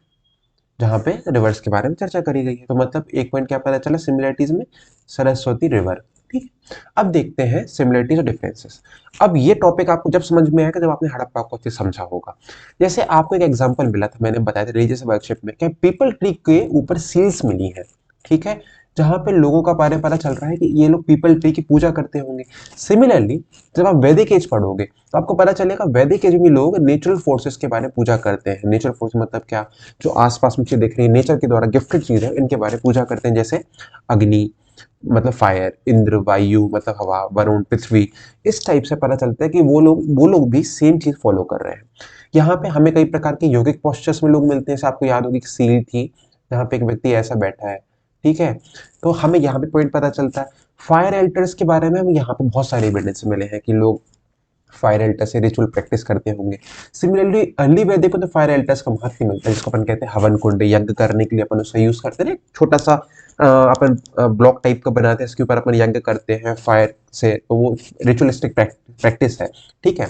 [SPEAKER 1] जहाँ पे रिवर्स के बारे में चर्चा करी गई है। तो मतलब एक पॉइंट क्या पता चला सिमिलरिटीज में, सरस्वती रिवर, ठीक है। अब देखते हैं सिमिलरिटीज और डिफरेंसेस। अब ये टॉपिक आपको जब समझ में आएगा जब आपने हड़प्पा को अच्छे से समझा होगा। जैसे आपको एक एग्जांपल मिला था, मैंने बताया था रिलीजियस वर्कशिप में, कि पीपल ट्री के ऊपर सील्स मिली है, ठीक है, जहां पे लोगों का बारे में पता चल रहा है कि ये लोग पीपल ट्री की पूजा करते होंगे। सिमिलरली जब आप वैदिक एज पढ़ोगे तो आपको पता चलेगा वैदिक एज में लोग नेचुरल फोर्सेस के बारे में पूजा करते हैं। नेचुरल फोर्स मतलब क्या, जो आसपास में चीज दिख रही है, नेचर के द्वारा गिफ्टेड चीज है, इनके बारे में पूजा करते हैं। जैसे अग्नि मतलब फायर, इंद्र, वायु मतलब हवा, वरुण, पृथ्वी, इस टाइप से पता चलता है कि वो लोग भी सेम चीज फॉलो कर रहे हैं। यहाँ पे हमें कई प्रकार के योगिक पोस्चर्स में लोग मिलते हैं, जैसे आपको याद होगी कि सील थी जहाँ पे एक व्यक्ति ऐसा बैठा है, ठीक है। तो हमें यहाँ पे पॉइंट पता चलता है। फायर एल्टर्स के बारे में हमें यहाँ पे बहुत सारे एविडेंस मिले हैं कि लोग फायर एल्टर से रिचुअल प्रैक्टिस करते होंगे। सिमिलरली अर्ली वैदिक में तो फायर एल्टर्स का महत्व मिलता है, जिसको अपन कहते हैं हवन कुंड, यज्ञ करने के लिए अपन उसका यूज करते हैं, छोटा सा अपन ब्लॉक टाइप का बनाते हैं, इसके ऊपर अपन यज्ञ करते हैं फायर से, तो वो रिचुअलिस्टिक प्रैक्टिस है, ठीक है।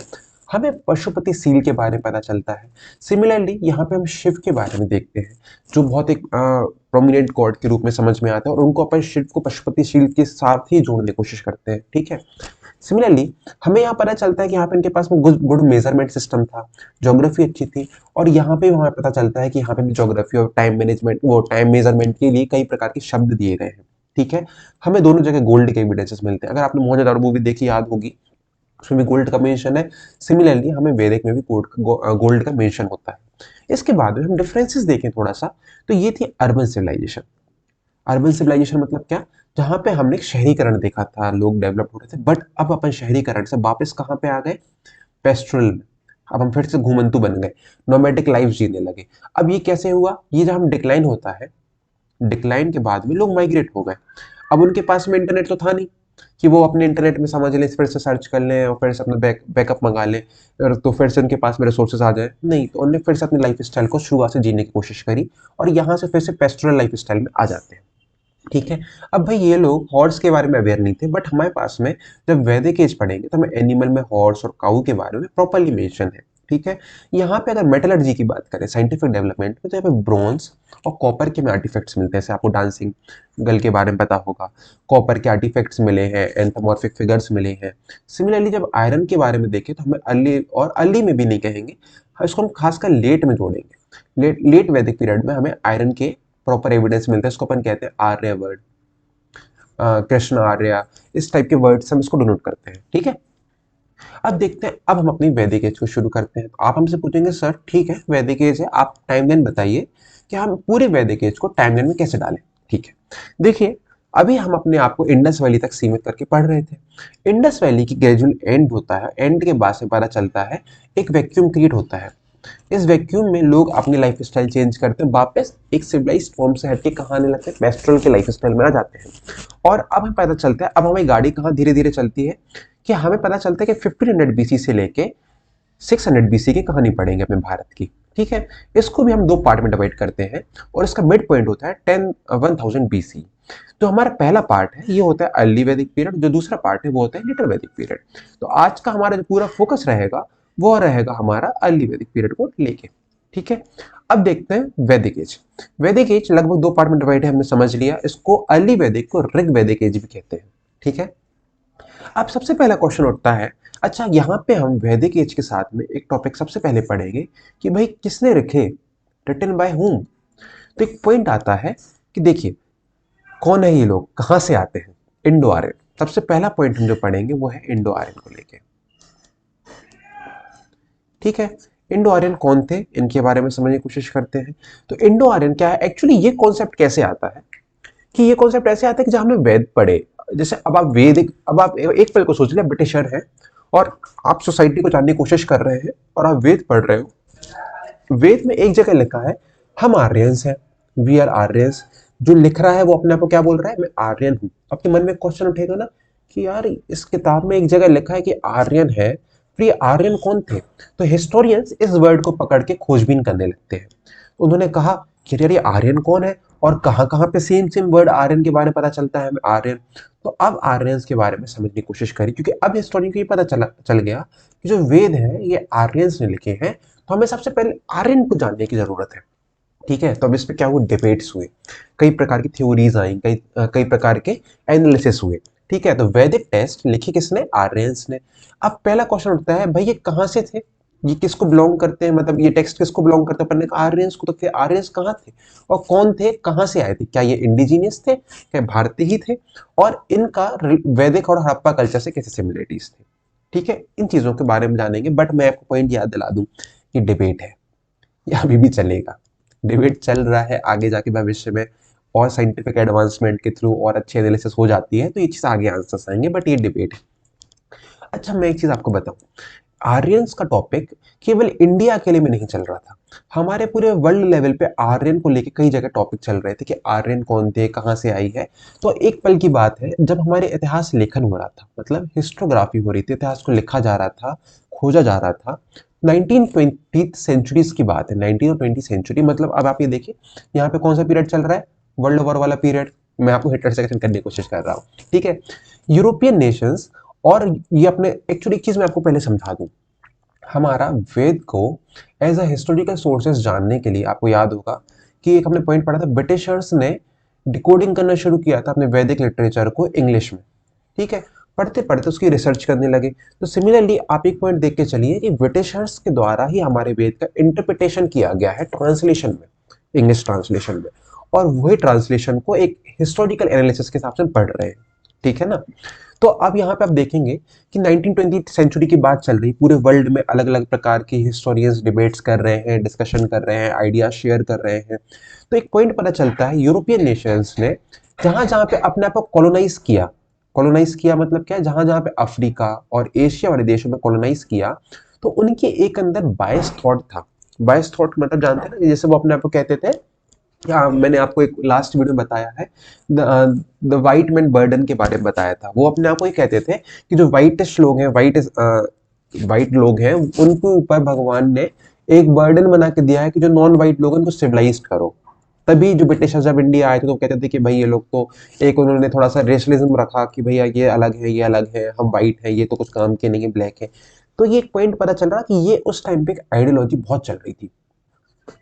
[SPEAKER 1] हमें पशुपति सील के बारे में पता चलता है। सिमिलरली यहाँ पे हम शिव के बारे में देखते हैं, जो बहुत एक प्रोमिनेंट गॉड के रूप में समझ में आता है, और उनको अपन शिव को पशुपति शील के साथ ही जोड़ने की कोशिश करते हैं, ठीक है। सिमिलरली हमें यहाँ पता चलता है कि यहाँ पे इनके पास में गुड मेजरमेंट सिस्टम था, ज्योग्राफी अच्छी थी, और यहाँ पे हमें पता चलता है कि यहाँ पे भी ज्योग्राफी और टाइम मैनेजमेंट, वो टाइम मेजरमेंट के लिए कई प्रकार के शब्द दिए गए हैं, ठीक है। हमें दोनों जगह गोल्ड के एविडेंसेस मिलते हैं। अगर आपने मोहनजोदड़ो मूवी देखी याद होगी, उसमें भी गोल्ड का मेंशन है। सिमिलरली हमें वैदिक में भी गोल्ड का मेंशन होता है। इसके बाद में हम डिफरेंसेस देखें थोड़ा सा, तो ये थी अर्बन सिविलाइजेशन। अर्बन सिविलाइजेशन मतलब क्या, जहां पे हमने शहरीकरण देखा था, लोग डेवलप हो रहे थे, बट अब अपन शहरीकरण से वापस कहां पे आ गए, पेस्ट्रल। अब हम फिर से घूमंतु बन गए, नोमैडिक लाइफ जीने लगे। अब ये कैसे हुआ, ये जब हम डिक्लाइन होता है, डिक्लाइन के बाद में लोग माइग्रेट हो गए। अब उनके पास में इंटरनेट तो था नहीं कि वो अपने इंटरनेट में समझ लें, फिर से सर्च कर लें और फिर से अपना बैकअप मंगा लें, और तो फिर से उनके पास में रिसोर्सेज आ जाए, नहीं। तो उन्होंने फिर से अपनी लाइफ स्टाइल को शुरुआत से जीने की कोशिश करी, और यहाँ से फिर से पेस्टोरल लाइफ स्टाइल में आ जाते हैं, ठीक है। अब भाई ये लोग हॉर्स के बारे में अवेयर नहीं थे, बट हमारे पास में जब वैदिक एज पढ़ेंगे तो हमें एनिमल में हॉर्स और काऊ के बारे में प्रॉपरली मेंशन है, ठीक है। यहाँ पे अगर मेटलर्जी की बात करें, साइंटिफिक डेवलपमेंट में, तो यहाँ पे ब्रोंज और कॉपर के में आर्टिफैक्ट्स मिलते हैं। जैसे आपको डांसिंग गर्ल के बारे में पता होगा, कॉपर के आर्टिफैक्ट्स मिले हैं, एंथोमॉर्फिक फिगर्स मिले हैं। सिमिलरली जब आयरन के बारे में देखें तो हमें अर्ली, और अर्ली में भी नहीं कहेंगे, इसको हम खासकर लेट में जोड़ेंगे। लेट वैदिक पीरियड में हमें आयरन के प्रॉपर एविडेंस मिलता है। इसको अपन कहते हैं आर्य वर्ड, कृष्ण आर्य, इस टाइप के वर्ड्स हम इसको डिनोट करते हैं, ठीक है। अब देखते हैं, अब हम अपनी वैदिक एज को शुरू करते हैं। तो आप हमसे पूछेंगे सर ठीक है वैदिक एज है, आप टाइमलाइन बताइए कि हम पूरे वैदिक एज को टाइमलाइन में कैसे डालें, ठीक है। देखिए, अभी हम अपने आप को इंडस वैली तक सीमित करके पढ़ रहे थे। इंडस वैली की ग्रेजुअल एंड होता है, एंड के बाद से पता चलता है एक वैक्यूम क्रिएट होता है। इस वैक्यूम में लोग अपनी लाइफ स्टाइल चेंज करते हैं, वापस एक सिविलाइज्ड फॉर्म से हटके कहाँ आने लगते हैं, पेस्ट्रल के लाइफ स्टाइल में आ जाते हैं। और अब हमें पता चलता है, अब हमारी गाड़ी कहाँ धीरे धीरे चलती है, कि हमें पता चलता है कि 1500 बीसी से लेके 600 बीसी की कहानी पढ़ेंगे अपने भारत की, ठीक है। इसको भी हम दो पार्ट में डिवाइड करते हैं, और इसका मिड पॉइंट होता है 1000 बीसी। तो हमारा पहला पार्ट है, ये होता है अर्ली वैदिक पीरियड, जो दूसरा पार्ट है वो होता है लिटिल वैदिक पीरियड। तो आज का हमारा जो पूरा फोकस रहेगा वो रहेगा हमारा अर्ली वैदिक पीरियड को लेके, ठीक है। अब देखते हैं वैदिक एज। वैदिक एज लगभग दो पार्ट में डिवाइड है, हमने समझ लिया। इसको अर्ली वैदिक को ऋग वैदिक एज भी कहते हैं, ठीक है। अब सबसे पहला क्वेश्चन उठता है, अच्छा यहाँ पे हम वैदिक एज के साथ में एक टॉपिक सबसे पहले पढ़ेंगे कि भाई किसने लिखे, रिटन बाय हुम। तो एक पॉइंट आता है कि देखिए कौन है ये लोग, कहाँ से आते हैं, इंडो आर्यन। सबसे पहला पॉइंट हम जो पढ़ेंगे वो है इंडो आर्यन को लेके, ठीक है। इंडो आर्यन कौन थे, इनके बारे में समझने की कोशिश करते हैं। तो इंडो आर्यन क्या है एक्चुअली, ये कॉन्सेप्ट कैसे आता है, कि ये कॉन्सेप्ट ऐसे आता है कि जब हमने वेद पढ़े, जैसे अब आप अब आप एक पल को सोच लिया, ब्रिटिशर है और आप सोसाइटी को जानने की कोशिश कर रहे हैं और आप वेद पढ़ रहे हो। वेद में एक जगह लिखा है हम आर्यंस हैं, वी आर आर्यंस। जो लिख रहा है वो अपने आप को क्या बोल रहा है, मैं आर्यन हूं। आपके मन में क्वेश्चन उठेगा ना कि यार इस किताब में एक जगह लिखा है कि आर्यन है, फिर ये आर्यन कौन थे। तो हिस्टोरियंस इस वर्ड को पकड़ के खोजबीन करने लगते हैं। उन्होंने कहा कि यार ये आर्यन कौन है, और कहाँ कहाँ पे सेम सेम वर्ड आर्यन के बारे में पता चलता है हमें, आर्यन। तो अब आर्यंस के बारे में समझने की कोशिश करी, क्योंकि अब हिस्टोरियन को ये पता चल गया कि जो वेद है ये आर्यंस ने लिखे हैं, तो हमें सबसे पहले आर्यन को जानने की जरूरत है, ठीक है। तो अब इस पे क्या हुआ, डिबेट्स हुए, कई प्रकार की थ्योरीज आई, कई प्रकार के एनालिसिस हुए, ठीक है। तो वैदिक टेक्स्ट लिखे किसने, आर्यंस ने। अब पहला क्वेश्चन उठता है भाई ये कहाँ से थे, ये किसको बिलोंग करते हैं, मतलब ये टेक्स्ट किसको बिलोंग करते हैं, पढ़ने का आर्यंस को। तो फिर आर्यंस कहाँ थे और कौन थे, कहाँ से आए थे, क्या ये इंडिजीनियस थे, क्या भारतीय ही थे, और इनका वैदिक और हड़प्पा कल्चर से कैसे सिमिलरिटीज थे, ठीक है। इन चीजों के बारे में जानेंगे, बट मैं आपको पॉइंट याद दिला दूं कि डिबेट है, ये अभी भी चलेगा, डिबेट चल रहा है। आगे जाके भविष्य में और साइंटिफिक एडवांसमेंट के थ्रू और अच्छी एनालिसिस हो जाती है तो ये चीज आगे आंसर्स आएंगे, बट ये डिबेट है। अच्छा मैं एक चीज आपको बताऊं, आर्यंस का टॉपिक केवल इंडिया के लिए में नहीं चल रहा था, हमारे पूरे वर्ल्ड लेवल पे आर्यन को लेके कई जगह टॉपिक चल रहे थे कि आर्यन कौन थे, कहाँ से आई है। तो एक पल की बात है जब हमारे इतिहास लेखन हो रहा था, मतलब हिस्टोग्राफी हो रही थी, इतिहास को लिखा जा रहा था, खोजा जा रहा था। 1920 सेंचुरीज की बात है, 19 और 20 सेंचुरी, मतलब अब आप ये देखिए यहाँ पे कौन सा पीरियड चल रहा है, वर्ल्ड वॉर वाला पीरियड। मैं आपको हिटलर से करने की कोशिश कर रहा हूँ, ठीक है। यूरोपियन नेशंस, और ये अपने एक्चुअली एक चीज मैं आपको पहले समझा दूं, हमारा वेद को एज अ हिस्टोरिकल सोर्सेज जानने के लिए आपको याद होगा कि एक हमने पॉइंट पढ़ा था, ब्रिटिशर्स ने डिकोडिंग करना शुरू किया था अपने वैदिक लिटरेचर को इंग्लिश में। ठीक है, पढ़ते पढ़ते उसकी रिसर्च करने लगे। तो सिमिलरली आप एक पॉइंट देख के चलिए कि ब्रिटिशर्स के द्वारा ही हमारे वेद का इंटरप्रिटेशन किया गया है ट्रांसलेशन में, इंग्लिश ट्रांसलेशन में, और वही ट्रांसलेशन को एक हिस्टोरिकल एनालिसिस के हिसाब से पढ़ रहे हैं। ठीक है ना। तो अब यहाँ पे आप देखेंगे कि 1920 सेंचुरी की बात चल रही, पूरे वर्ल्ड में अलग अलग प्रकार के हिस्टोरियंस डिबेट्स कर रहे हैं, डिस्कशन कर रहे हैं, आइडियाज शेयर कर रहे हैं। तो एक पॉइंट पता चलता है, यूरोपियन नेशंस ने जहां जहां पे अपने आप को कॉलोनाइज किया मतलब क्या है, जहां जहां पे अफ्रीका और एशिया वाले देशों में कॉलोनाइज किया, तो उनके एक अंदर बायस थॉट था। बायस थॉट मतलब जानते हैं ना, जैसे वो अपने आप को कहते थे, हाँ मैंने आपको एक लास्ट वीडियो में बताया है, द वाइट मैन बर्डन के बारे में बताया था। वो अपने आप को ये कहते थे कि जो वाइटिश लोग हैं, वाइट लोग हैं, उनके ऊपर भगवान ने एक बर्डन बना के दिया है कि जो नॉन वाइट लोग हैं उनको सिविलाइज करो। तभी जो ब्रिटिशर्स जब इंडिया आए थे तो कहते थे कि भाई ये लोग तो, एक उन्होंने थोड़ा सा रेशलिज्म रखा कि भैया ये अलग है, ये अलग है, हम वाइट है, ये तो कुछ काम के नहीं है, ब्लैक है। तो ये एक पॉइंट पता चल रहा कि ये उस टाइम पे एक आइडियोलॉजी बहुत चल रही थी।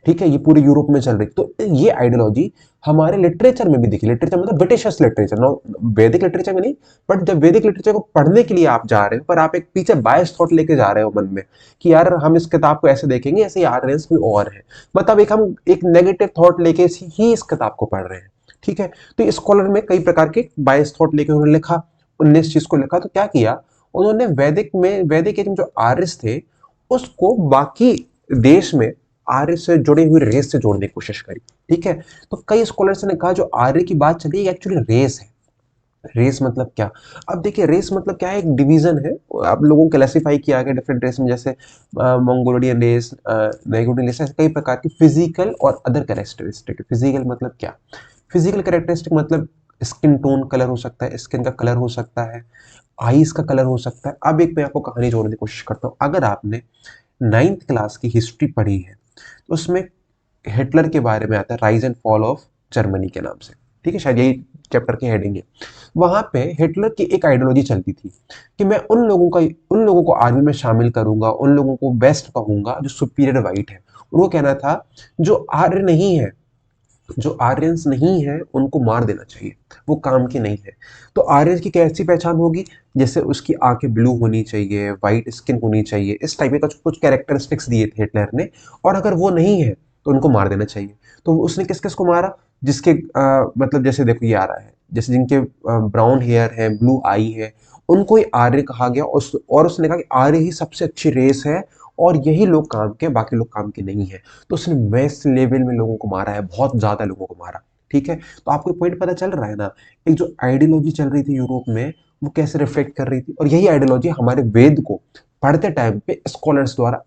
[SPEAKER 1] ठीक है, ये पूरे यूरोप में चल रही। तो ये आइडियोलॉजी हमारे लिटरेचर में भी दिखी। लिटरेचर मतलब ब्रिटिशर्स लिटरेचर, नो वैदिक लिटरेचर में नहीं, बट जब वैदिक लिटरेचर को पढ़ने के लिए आप जा रहे हो, पर आप एक पीछे बायस थॉट लेके जा रहे हो मन में कि यार हम इस किताब को ऐसे देखेंगे, ऐसे आर्यंस कोई और है, मतलब एक हम एक नेगेटिव थॉट लेके ही इस किताब को पढ़ रहे हैं। ठीक है, तो स्कॉलर में कई प्रकार के बायस थॉट लेके उन्होंने लिखा, 19 चीज को लिखा। तो क्या किया उन्होंने, वैदिक के जो आर्यस थे उसको बाकी देश में आर्य से जुड़े हुए रेस से जोड़ने की कोशिश करी। ठीक है, तो कई स्कॉलर्स ने कहा जो आर्य की बात चली एक्चुअली रेस है। रेस मतलब क्या? अब देखिए रेस मतलब क्या है, एक डिवीजन है। अब लोगों को क्लासिफाई किया गया डिफरेंट रेस में, जैसे मंगोलियन रेस, नेगोटियन रेस, ऐसे कई प्रकार की फिजिकल और अदर कैरेक्टरिस्टिक। फिजिकल मतलब क्या? फिजिकल कैरेक्टरिस्टिक मतलब स्किन टोन कलर हो सकता है, स्किन का कलर हो सकता है, आईज का कलर हो सकता है। अब एक मैं आपको कहानी जोड़ने की कोशिश करता हूँ। अगर आपने 9th क्लास की हिस्ट्री पढ़ी है तो उसमें हिटलर के बारे में आता है, rise and fall of Germany के नाम से। ठीक है, शायद यही चैप्टर की हेडिंग है। वहां पे हिटलर की एक आइडियोलॉजी चलती थी कि मैं उन लोगों को आर्मी में शामिल करूंगा, उन लोगों को बेस्ट कहूंगा जो सुपीरियर वाइट है। उनको कहना था जो आर्य नहीं है, जो आर्यंस नहीं है उनको मार देना चाहिए, वो काम के नहीं है। तो आर्यंस की कैसी पहचान होगी? जैसे उसकी आंखें ब्लू होनी चाहिए, वाइट स्किन होनी चाहिए, इस टाइप के कुछ कुछ कैरेक्टरिस्टिक्स दिए थे हिटलर ने। और अगर वो नहीं है तो उनको मार देना चाहिए। तो उसने किस किस को मारा? जिसके मतलब जैसे देखो ये आ रहा है, जैसे जिनके ब्राउन हेयर है, ब्लू आई है, उनको ही आर्य कहा गया। और उसने कहा कि आर्य ही सबसे अच्छी रेस है और यही लोग काम के, बाकी लोग काम के नहीं है। तो उसने मैस लेवल में लोगों को मारा है, बहुत ज्यादा लोगों को मारा। ठीक है, तो आपको पॉइंट पता चल रहा है ना, एक जो आइडियोलॉजी चल रही थी यूरोप में, वो कैसे रिफ्लेक्ट कर रही थी। और यही आइडियोलॉजी हमारे वेद को पढ़ते टाइम पे स्कॉलर्स द्वारा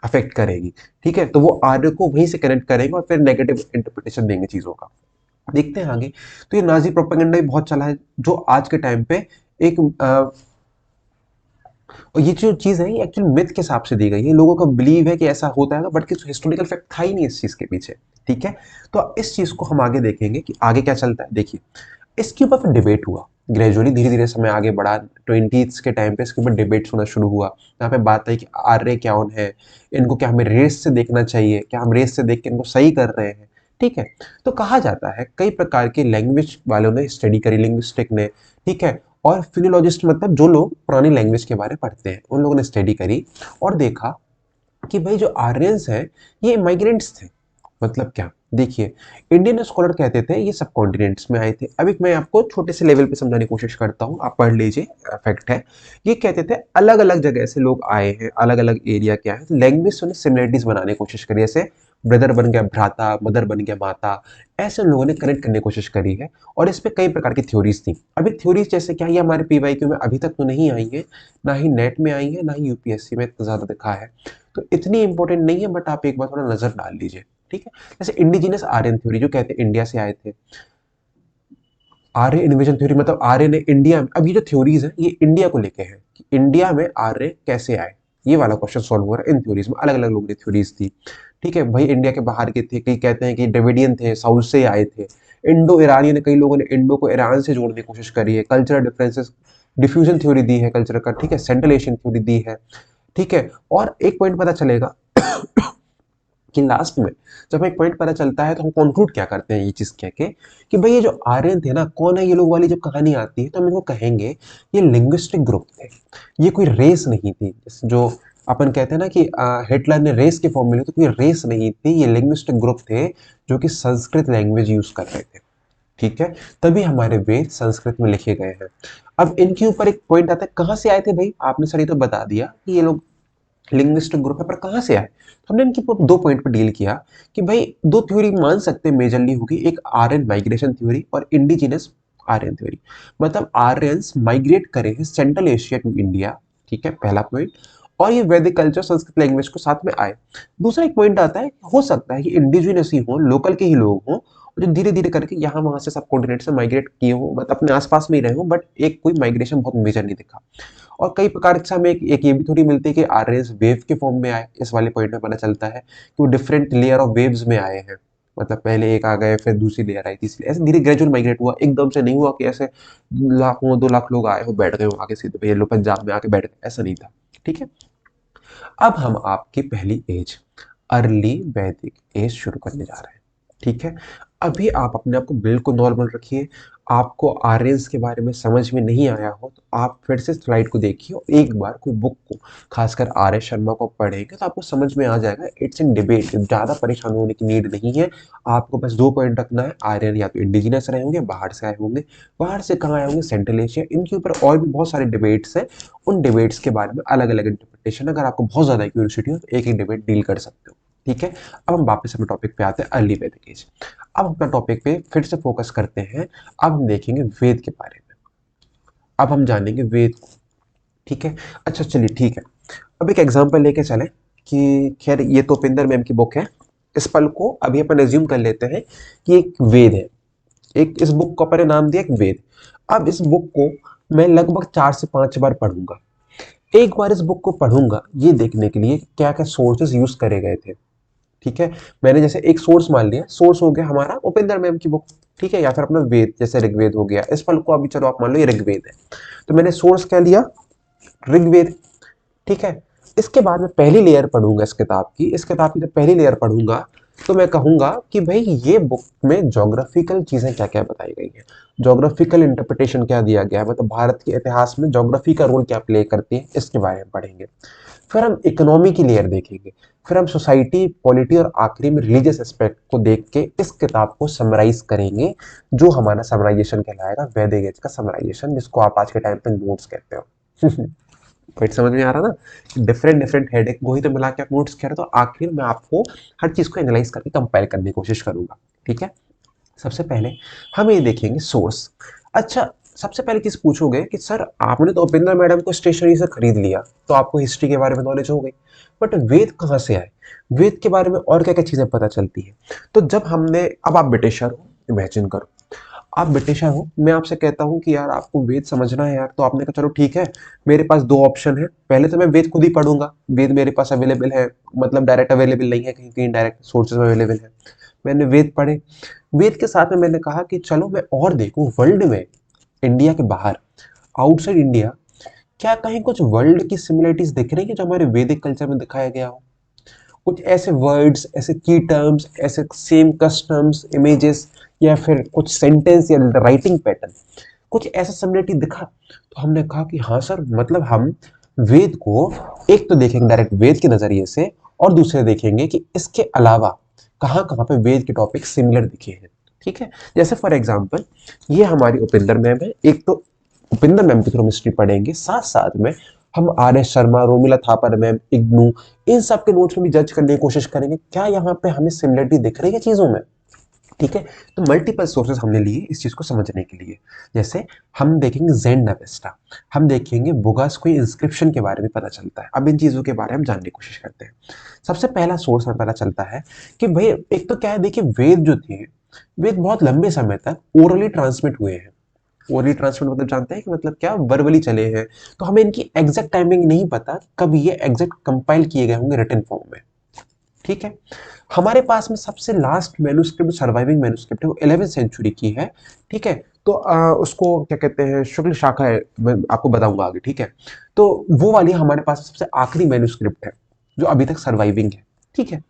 [SPEAKER 1] अफेक्ट करेगी। ठीक है, तो वो आर्य को वहीं से कनेक्ट करेंगे और फिर नेगेटिव इंटरप्रिटेशन देंगे चीजों का। देखते हैं आगे। तो ये नाजी प्रोपेगेंडा भी बहुत चला है, जो आज के टाइम पे एक और ये जो चीज है ये एक्चुअली मिथ के हिसाब से दी गई है। लोगों का बिलीव है कि ऐसा होता है, बट किसी हिस्टोरिकल फैक्ट था ही नहीं इस चीज के पीछे। ठीक है, तो इस चीज को हम आगे देखेंगे कि आगे क्या चलता है। देखिए इसके ऊपर फिर डिबेट हुआ, ग्रेजुअली धीरे धीरे समय आगे बढ़ा। 20s के टाइम पे इसके ऊपर डिबेट होना शुरू हुआ। यहाँ पे बात आई कि आर्य क्या उन है, इनको क्या हमें रेस से देखना चाहिए, क्या हम रेस से देख के इनको सही कर रहे हैं। ठीक है, तो कहा जाता है कई प्रकार के लैंग्वेज वालों ने स्टडी करी, लिंग्विस्टिक ने। ठीक है, और फिलोलॉजिस्ट मतलब जो लोग पुरानी लैंग्वेज के बारे में पढ़ते हैं, उन लोगों ने स्टडी करी और देखा कि भाई जो आर्यंस हैं ये माइग्रेंट्स थे। मतलब क्या? देखिए इंडियन स्कॉलर कहते थे ये सब कॉन्टिनेंट्स में आए थे। अभी मैं आपको छोटे से लेवल पे समझाने की कोशिश करता हूँ, आप पढ़ लीजिए, फैक्ट है। ये कहते थे अलग अलग जगह से लोग आए हैं, अलग अलग एरिया के आए हैं, लैंग्वेज से सिमिलरिटीज बनाने की कोशिश करी। जैसे ब्रदर बन गया भ्राता, मदर बन गया माता, ऐसे उन लोगों ने कनेक्ट करने की कोशिश करी है। और इस पे कई प्रकार की थ्योरीज थी। अभी थ्योरीज जैसे क्या, ये हमारे पीवाईक्यू में अभी तक तो नहीं आई है, ना ही नेट में आई है, ना ही यूपीएससी में इतना ज्यादा दिखा है, तो इतनी इंपॉर्टेंट नहीं है, बट आप एक बार थोड़ा नजर डाल लीजिए। ठीक है, जैसे इंडिजिनस आर्यन थ्योरी जो कहते हैं इंडिया से आए थे। आर्य इन्वेजन थ्योरी मतलब आर्य ने इंडिया में, अब ये जो थ्योरीज है ये इंडिया को लेके है कि इंडिया में आर्य कैसे आए, ये वाला क्वेश्चन सॉल्व हो रहा है इन थ्योरीज में। अलग अलग लोगों की थ्योरीज थी। ठीक है भाई, इंडिया के बाहर के थे, कई कहते हैं कि ड्रेविडियन थे, साउथ से आए थे। इंडो ईरानियन, कई लोगों ने इंडो को ईरान से जोड़ने की कोशिश करी है। कल्चरल डिफरेंसेस, डिफ्यूजन थ्योरी दी है कल्चर का। ठीक है, सेंट्रल एशियन थ्योरी दी है। ठीक है। और एक पॉइंट पता चलेगा कि लास्ट में जब एक पॉइंट पता चलता है तो हम कंक्लूड क्या करते हैं ये चीज कह के कि भाई ये जो आर्यन थे ना, कौन है ये लोग वाली जब कहानी आती है तो हम इनको कहेंगे ये लिंग्विस्टिक ग्रुप थे, ये कोई रेस नहीं थी। जो अपन कहते हैं ना कि हिटलर ने रेस के फॉर्म में ली, तो कोई रेस नहीं थी, ये लिंग्विस्टिक ग्रुप थे जो कि संस्कृत लैंग्वेज यूज कर रहे थे। ठीक है, तभी हमारे वेद संस्कृत में लिखे गए हैं। अब इनके ऊपर एक पॉइंट आता है, कहाँ से आए थे भाई, आपने सर ये तो बता दिया कि ये लोग लिंग्विस्टिक ग्रुप है, पर कहाँ से आए। तो हमने इनके ऊपर दो पॉइंट पर डील किया कि भाई दो थ्योरी मान सकते हैं मेजरली होगी, एक आर्यन माइग्रेशन थ्योरी और इंडिजिनस आर्यन थ्योरी। मतलब आर्यंस माइग्रेट करे हैं सेंट्रल एशिया टू इंडिया, ठीक है, पहला पॉइंट। और ये वैदिक कल्चर संस्कृत लैंग्वेज को साथ में आए। दूसरा एक पॉइंट आता है, हो सकता है कि इंडिजिनस ही हो, लोकल के ही लोग हों, और जो धीरे धीरे करके यहाँ वहां से सब कॉन्टिनेंट से माइग्रेट किए हो, मतलब अपने आसपास में ही रहे हो, बट एक कोई माइग्रेशन बहुत मेजर नहीं दिखा। और कई प्रकार से हमें एक ये भी थोड़ी मिलती है कि आर्यंस वेव के फॉर्म में आए, इस वाले पॉइंट में पता चलता है कि वो डिफरेंट लेयर ऑफ वेव्स में आए हैं। मतलब पहले एक आ गए, फिर दूसरी लेयर आई, तीसरी, ऐसे धीरे ग्रेजुअल माइग्रेट हुआ, एकदम से नहीं हुआ कि ऐसे लाखों 2 लाख लोग आए हो बैठ गए हो आगे सीधे ये लो पंजाब में आके बैठ गए, ऐसा नहीं था। ठीक है, अब हम आपकी पहली एज अर्ली वैदिक एज शुरू करने जा रहे हैं। ठीक है, अभी आप अपने आप को बिल्कुल नॉर्मल रखिए। आपको आर्यंस के बारे में समझ में नहीं आया हो तो आप फिर से स्लाइड को देखिए और एक बार कोई बुक को, खासकर आर एस शर्मा को पढ़ेंगे तो आपको समझ में आ जाएगा। इट्स इन डिबेट, ज़्यादा परेशान होने की नीड नहीं है। आपको बस दो पॉइंट रखना है, आर्यन या तो इंडिजिनस रहे होंगे, बाहर से आए होंगे। बाहर से कहाँ आए होंगे, सेंट्रल एशिया। इनके ऊपर और भी बहुत सारे डिबेट्स हैं, उन डिबेट्स के बारे में अलग अलग इंटरप्रिटेशन, अगर आपको बहुत ज़्यादा क्यूरियोसिटी हो तो एक एक डिबेट डील कर सकते हो। ठीक है, अब हम वापस अपने टॉपिक पे आते हैं, अर्ली वैदिक एज। अब अपना टॉपिक पे फिर से फोकस करते हैं। अब हम देखेंगे वेद के बारे में, अब हम जानेंगे वेद को। ठीक है, अच्छा चलिए ठीक है, अब एक एग्जांपल लेके चलें कि खैर ये तो उपिंदर मैम की बुक है, इस पल को अभी अपन एज्यूम कर लेते हैं कि एक वेद है, एक इस बुक को अपन नाम दिया एक वेद। अब इस बुक को मैं लगभग 4 से 5 बार पढ़ूंगा। एक बार इस बुक को पढ़ूंगा ये देखने के लिए क्या क्या सोर्सेज यूज करे गए थे। ठीक है, मैंने जैसे एक सोर्स मान लिया, सोर्स हो गया हमारा उपेंद्र मैम की बुक, ठीक है, या फिर अपना वेद, जैसे ऋग्वेद हो गया, इस फल को अभी चलो आप मान लो ये ऋग्वेद है, तो मैंने सोर्स क्या लिया, ऋग्वेद। ठीक है, इसके बाद मैं पहली लेयर पढ़ूंगा इस किताब की, इस किताब की जब पहली लेयर पढ़ूंगा तो मैं कहूंगा कि भाई ये बुक में जोग्राफिकल चीजें क्या क्या बताई गई हैं, जोग्राफिकल इंटरप्रिटेशन क्या दिया गया है, मतलब भारत के इतिहास में जोग्राफी का रोल क्या प्ले करती है, इसके बारे में पढ़ेंगे। फिर हम इकोनॉमी की लेयर देखेंगे, फिर हम सोसाइटी, पॉलिटी और आखिरी में रिलीजियस एस्पेक्ट को देख के इस किताब को समराइज करेंगे, जो हमारा समराइजेशन कहलाएगा, वैदिक एज का समराइजेशन, जिसको आप आज के टाइम पे नोट्स कहते हो। पॉइंट समझ में आ रहा ना, डिफरेंट डिफरेंट हेडेक को ही तो मिला के आप नोट्स कह रहे हो, तो आखिर में आपको हर चीज को एनालाइज करके कंपाइल करने की कोशिश करूंगा। ठीक है, सबसे पहले हम ये देखेंगे सोर्स। अच्छा, सबसे पहले चीज पूछोगे कि सर आपने तो उपेंद्र मैडम को स्टेशनरी से खरीद लिया तो आपको हिस्ट्री के बारे में नॉलेज हो गई, बट वेद कहाँ से आए, वेद के बारे में और क्या क्या चीजें पता चलती है। तो जब हमने, अब आप ब्रिटिशर हो, इमेजिन करो आप ब्रिटिशर हो, मैं आपसे कहता हूँ कि यार आपको वेद समझना है यार, तो आपने कहा चलो ठीक है, मेरे पास दो ऑप्शन है, पहले तो मैं वेद खुद ही पढ़ूंगा, वेद मेरे पास अवेलेबल है, मतलब डायरेक्ट अवेलेबल नहीं है, कहीं कहीं डायरेक्ट सोर्सेज में अवेलेबल है। मैंने वेद पढ़े, वेद के साथ में मैंने कहा कि चलो मैं और देखूं वर्ल्ड में, इंडिया के बाहर, आउटसाइड इंडिया, क्या कहीं कुछ वर्ल्ड की सिमिलरिटीज दिख रही है जो हमारे वैदिक कल्चर में दिखाया गया हो, कुछ ऐसे वर्ड्स, ऐसे की टर्म्स, ऐसे सेम कस्टम्स, इमेजेस, या फिर कुछ सेंटेंस या राइटिंग पैटर्न, कुछ ऐसा सिमिलरिटी दिखा। तो हमने कहा कि हाँ सर, मतलब हम वेद को एक तो देखेंगे डायरेक्ट वेद के नजरिए से, और दूसरे देखेंगे कि इसके अलावा कहाँ कहाँ पे वेद के टॉपिक सिमिलर दिखे हैं। ठीक है, जैसे फॉर एग्जाम्पल ये हमारी उपिंदर मैम है, एक तो उपिंदर मैम के थ्रू हम हिस्ट्री पढ़ेंगे, साथ साथ में हम R S Sharma, Romila Thapar ma'am, IGNOU, इन सब के नोट्स में भी जज करने की कोशिश करेंगे क्या यहाँ पे हमें सिमिलरिटी दिख रही है चीजों में। ठीक है, तो मल्टीपल सोर्सेस हमने लिए इस चीज को समझने के लिए। जैसे हम देखेंगे ज़ेंड अवेस्टा, हम देखेंगे बुगास, कोई इंस्क्रिप्शन के बारे में पता चलता है। अब इन चीजों के बारे में जानने की कोशिश करते हैं। सबसे पहला सोर्स हमें पता चलता है कि भाई एक तो क्या है, देखिए वेद जो थे, वेद बहुत लंबे समय तक ओरली ट्रांसमिट हुए हैं। ओरली ट्रांसमिट मतलब जानते हैं कि मतलब क्या, वर्बली चले हैं। तो हमें इनकी एग्जैक्ट टाइमिंग नहीं पता कब ये एग्जैक्ट कंपाइल किए गए होंगे रिटन फॉर्म में। ठीक है, हमारे पास में सबसे लास्ट मैन्युस्क्रिप्ट, सर्वाइविंग मैन्युस्क्रिप्ट है, वो 11वीं सेंचुरी की है। ठीक है, तो उसको क्या कहते हैं, शुक्ल शाखा है, मैं आपको बताऊंगा आगे, ठीक है। तो वो वाली हमारे पास सबसे आखिरी मैन्युस्क्रिप्ट है जो अभी तक सर्वाइविंग है, ठीक है।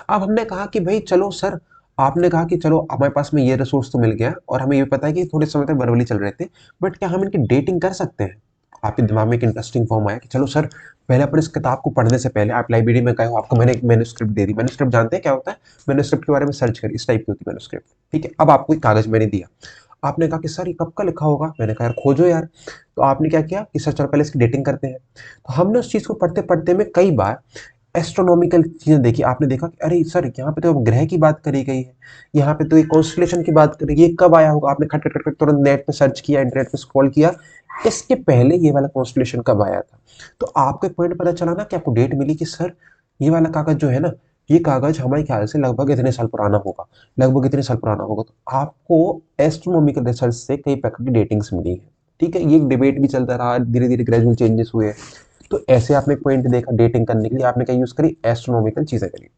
[SPEAKER 1] अब हमने कहा कि भाई चलो सर, आपने कहा कि चलो हमारे पास में ये रिसोर्स तो मिल गया और हमें ये पता है कि थोड़े समय तक बरवली चल रहे थे, बट क्या हम इनकी डेटिंग कर सकते हैं? आपके दिमाग में एक इंटरेस्टिंग फॉर्म आया कि चलो सर, पहले अपन इस किताब को पढ़ने से पहले आप लाइब्रेरी में गए हो, आपको मैंने एक मैन्युस्क्रिप्ट दे दी। मैन्युस्क्रिप्ट जानते हैं क्या होता है? मैन्युस्क्रिप्ट के बारे में सर्च करिए, इस टाइप की होती है मैन्युस्क्रिप्ट, ठीक है। अब आपको एक कागज मैंने दिया, आपने कहा कि सर ये कब का लिखा होगा? मैंने कहा यार खोजो यार। तो आपने क्या किया कि सर चलो पहले इसकी डेटिंग करते हैं। तो हमने उस चीज को पढ़ते पढ़ते में कई बार एस्ट्रोनॉमिकल चीजें देखी। आपने देखा कि अरे सर, यहाँ पे तो ग्रह की बात करी गई है, यहाँ पे तो एक कॉन्स्टलेशन की बात करी, ये कब आया होगा? आपने खट खट खट खट तुरंत नेट पे सर्च किया, इंटरनेट पे स्क्रॉल किया, इसके पहले ये वाला कॉन्स्टलेशन कब आया था? तो आपको एक पॉइंट पता चला ना कि आपको डेट मिली कि सर ये वाला कागज जो है ना, ये कागज हमारे ख्याल से लगभग इतने साल पुराना होगा, लगभग इतने साल पुराना होगा। तो आपको एस्ट्रोनॉमिकल रिसर्च से कई प्रकार की डेटिंग्स मिली है, ठीक है। ये एक डिबेट भी चलता रहा, धीरे धीरे ग्रेजुअल चेंजेस हुए। तो ऐसे आपने एक पॉइंट देखा, डेटिंग करने के लिए आपने क्या यूज करी? एस्ट्रोनॉमिकल चीजें करी।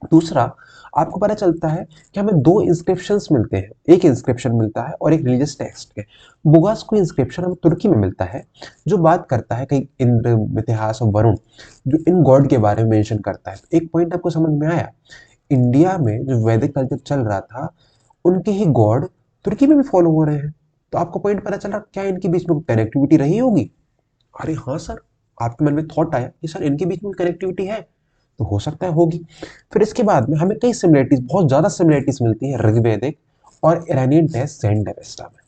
[SPEAKER 1] दूसरा, आपको पता चलता है कि हमें दो इंस्क्रिप्शंस मिलते हैं, एक इंस्क्रिप्शन मिलता है और एक रिलीजियस टेक्स्ट के। बुगास्को इंस्क्रिप्शन हमें तुर्की में मिलता है, जो बात करता है कई इंद्र, मिथिहास और वरुण, जो इन गॉड के बारे में मेंशन करता है। तो एक पॉइंट आपको समझ में आया, इंडिया में जो वैदिक कल्चर चल रहा था, उनके ही गॉड तुर्की में भी फॉलो हो रहे हैं। तो आपको पॉइंट पता चला, क्या इनके बीच में कनेक्टिविटी रही होगी? अरे हाँ सर, आपके मन में थॉट आया कि सर इनके बीच में कनेक्टिविटी है, तो हो सकता है होगी। फिर इसके बाद में हमें कई सिमिलरिटीज, बहुत ज्यादा सिमिलरिटीज मिलती है ऋग्वेदिक और इरानियन टेक्स्ट ज़ेंड अवेस्टा में,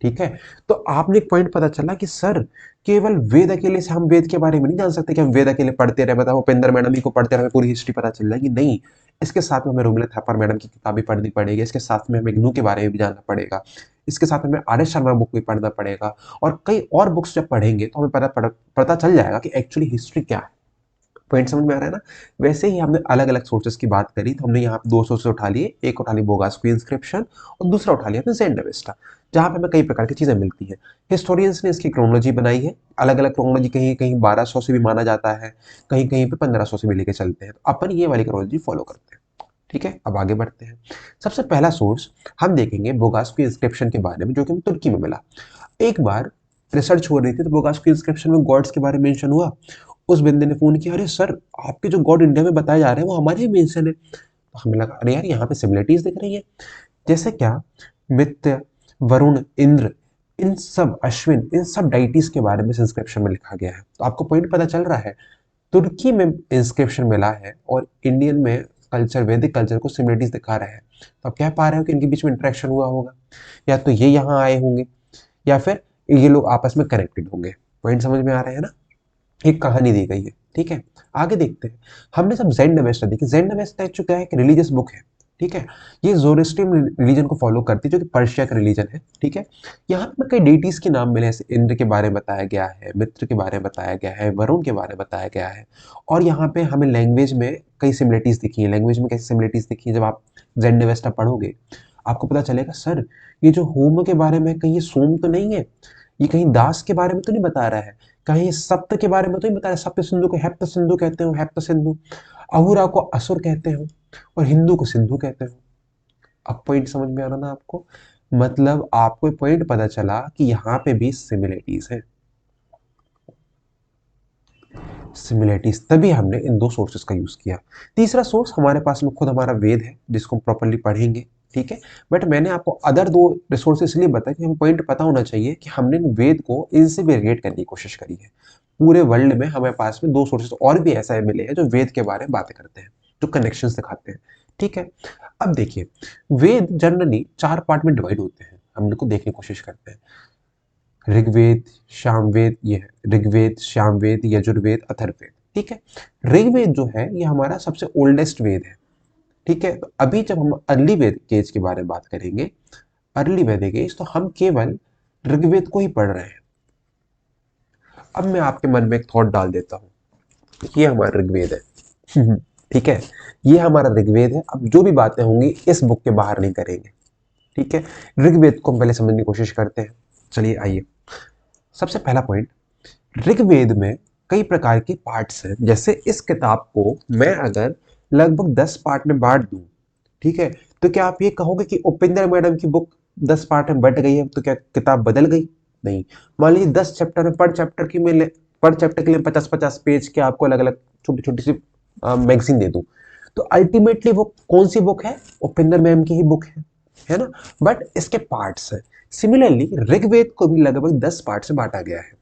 [SPEAKER 1] ठीक है। तो आपने एक पॉइंट पता चला कि सर केवल वेद अकेले से हम वेद के बारे में नहीं जान सकते कि हम वेद अकेले पढ़ते रहे, मतलब उपेंद्र मैडम ही को पढ़ते रहे पूरी हिस्ट्री पता चल जाएगी, नहीं। इसके साथ में हमें रोमिला थापर मैडम की किताबें पढ़नी पड़ेगी, इसके साथ में हमें इग्नू के बारे में भी जानना पड़ेगा, इसके साथ में हमें आर एस शर्मा बुक भी पढ़ना पड़ेगा, और कई और बुक्स जब पढ़ेंगे तो हमें पता चल जाएगा कि एक्चुअली हिस्ट्री क्या है। पॉइंट समझ में आ रहा है ना? वैसे ही हमने अलग अलग सोर्सेज की बात करी, तो हमने यहाँ पे दो सोर्सेज उठा लिए, एक उठा ली बोगास्को इंस्क्रिप्शन और दूसरा उठा लिया हमने ज़ेंड अवेस्टा, जहाँ पे हमें कई प्रकार की चीजें मिलती हैं। हिस्टोरियंस ने इसकी क्रोनोलॉजी बनाई है, अलग अलग क्रोनोलॉजी, कहीं कहीं 1200 से भी माना जाता है, कहीं कहीं पे 1500 से भी लेके चलते हैं। तो अपन ये वाली क्रोनोलॉजी फॉलो करते हैं, ठीक है। अब आगे बढ़ते हैं। सबसे पहला सोर्स हम देखेंगे बोगास्को इंस्क्रिप्शन के बारे में, जो कि हमें तुर्की में मिला। एक बार रिसर्च हो रही थी तो बोगास्को इंस्क्रिप्शन में गॉड्स के बारे में मेंशन हुआ। उस बंदे ने फोन किया, अरे सर आपके जो गॉड इंडिया में बताए जा रहे हैं वो हमारे ही मेंशन है। तो हमें लगा अरे यार यहाँ पे सिमिलरिटीज दिख रही है। जैसे क्या, मित्य, वरुण, इंद्र, इन सब अश्विन, इन सब डाइटीज के बारे में इंस्क्रिप्शन में लिखा गया है। तो आपको पॉइंट पता चल रहा है, तुर्की में इंस्क्रिप्शन मिला है और इंडियन में कल्चर, वैदिक कल्चर को सिमिलरिटीज दिखा रहे हैं। तो आप कह पा रहे हो कि इनके बीच में इंटरेक्शन हुआ होगा, या तो ये यहाँ आए होंगे या फिर ये लोग आपस में कनेक्टेड होंगे। पॉइंट समझ में आ रहे हैं ना? एक कहानी दी गई है, ठीक है। आगे देखते हैं। हमने सब ज़ेंड अवेस्टा देखी। ज़ेंड अवेस्टा जो क्या है, एक रिलीजियस बुक है, ठीक है। ये ज़ोरोस्ट्रियन रिलीजन को फॉलो करती है, जो कि पर्शिया का रिलीजन है, ठीक है। यहाँ पे कई डेटीज के नाम मिले, जैसे इंद्र के बारे में बताया गया है, मित्र के बारे में बताया गया है, वरुण के बारे में बताया गया है। और यहाँ पे हमें लैंग्वेज में कई सिमिलरिटीज दिखी है। लैंग्वेज में कैसी सिमिलरिटीज दिखी है, जब आप ज़ेंड अवेस्टा पढ़ोगे आपको पता चलेगा, सर ये जो होम के बारे में, कहीं ये सोम तो नहीं है, ये कहीं दास के बारे में तो नहीं बता रहा है, कहीं सप्त के बारे में तो नहीं बता रहा। सप्त सिंधु को हेप्त सिंधु कहते हो, हेप्त सिंधु। अहुरा को असुर कहते हो और हिंदू को सिंधु कहते हो। अब पॉइंट समझ में आ रहा ना आपको? मतलब आपको पॉइंट पता चला कि यहाँ पे भी सिमिलरिटीज है। सिमिलरिटीज, तभी हमने इन दो सोर्सेस का यूज किया। तीसरा सोर्स हमारे पास में खुद हमारा वेद है, जिसको हम प्रॉपरली पढ़ेंगे, ठीक है। बट मैंने आपको अदर दो रिसोर्सेस इसलिए बताया कि हमें पॉइंट पता होना चाहिए कि हमने वेद को इनसे भी रिलेट करने की कोशिश करी है। पूरे वर्ल्ड में हमारे पास में दो सोर्सेस और भी ऐसा मिले हैं जो वेद के बारे में बातें करते हैं, जो कनेक्शंस दिखाते हैं, ठीक है। अब देखिए, वेद जनरली 4 पार्ट में डिवाइड होते हैं, हम इनको देखने की कोशिश करते हैं। ऋग्वेद, सामवेद, ये है ऋग्वेद, सामवेद, यजुर्वेद, अथर्ववेद, ठीक है। ऋग्वेद जो है ये हमारा सबसे ओल्डेस्ट वेद है, ठीक है। तो अभी जब हम अर्ली वैदिक एज के बारे में बात करेंगे, अर्ली वैदिक एज, तो हम केवल ऋग्वेद को ही पढ़ रहे हैं। अब मैं आपके मन में एक थॉट डाल देता हूं, ये हमारा ऋग्वेद है ठीक है, ये हमारा ऋग्वेद है। अब जो भी बातें होंगी इस बुक के बाहर नहीं करेंगे, ठीक है। ऋग्वेद को हम पहले समझने की कोशिश करते हैं। चलिए आइए, सबसे पहला पॉइंट, ऋग्वेद में कई प्रकार के पार्ट्स हैं। जैसे इस किताब को मैं अगर लगभग 10 पार्ट में बांट दूं, ठीक है, तो क्या आप ये कहोगे कि उपेंद्र मैडम की बुक 10 पार्ट में बट गई है तो क्या किताब बदल गई? नहीं। मान लीजिए 10 चैप्टर है, पर चैप्टर के लिए 50-50 पेज के आपको अलग अलग छोटी छोटी सी मैगजीन दे दूं, तो अल्टीमेटली वो कौन सी बुक है? उपिंदर मैम की ही बुक है ना? बट इसके पार्ट्स हैं। सिमिलरली ऋग्वेद को भी लगभग 10 पार्ट से बांटा गया है।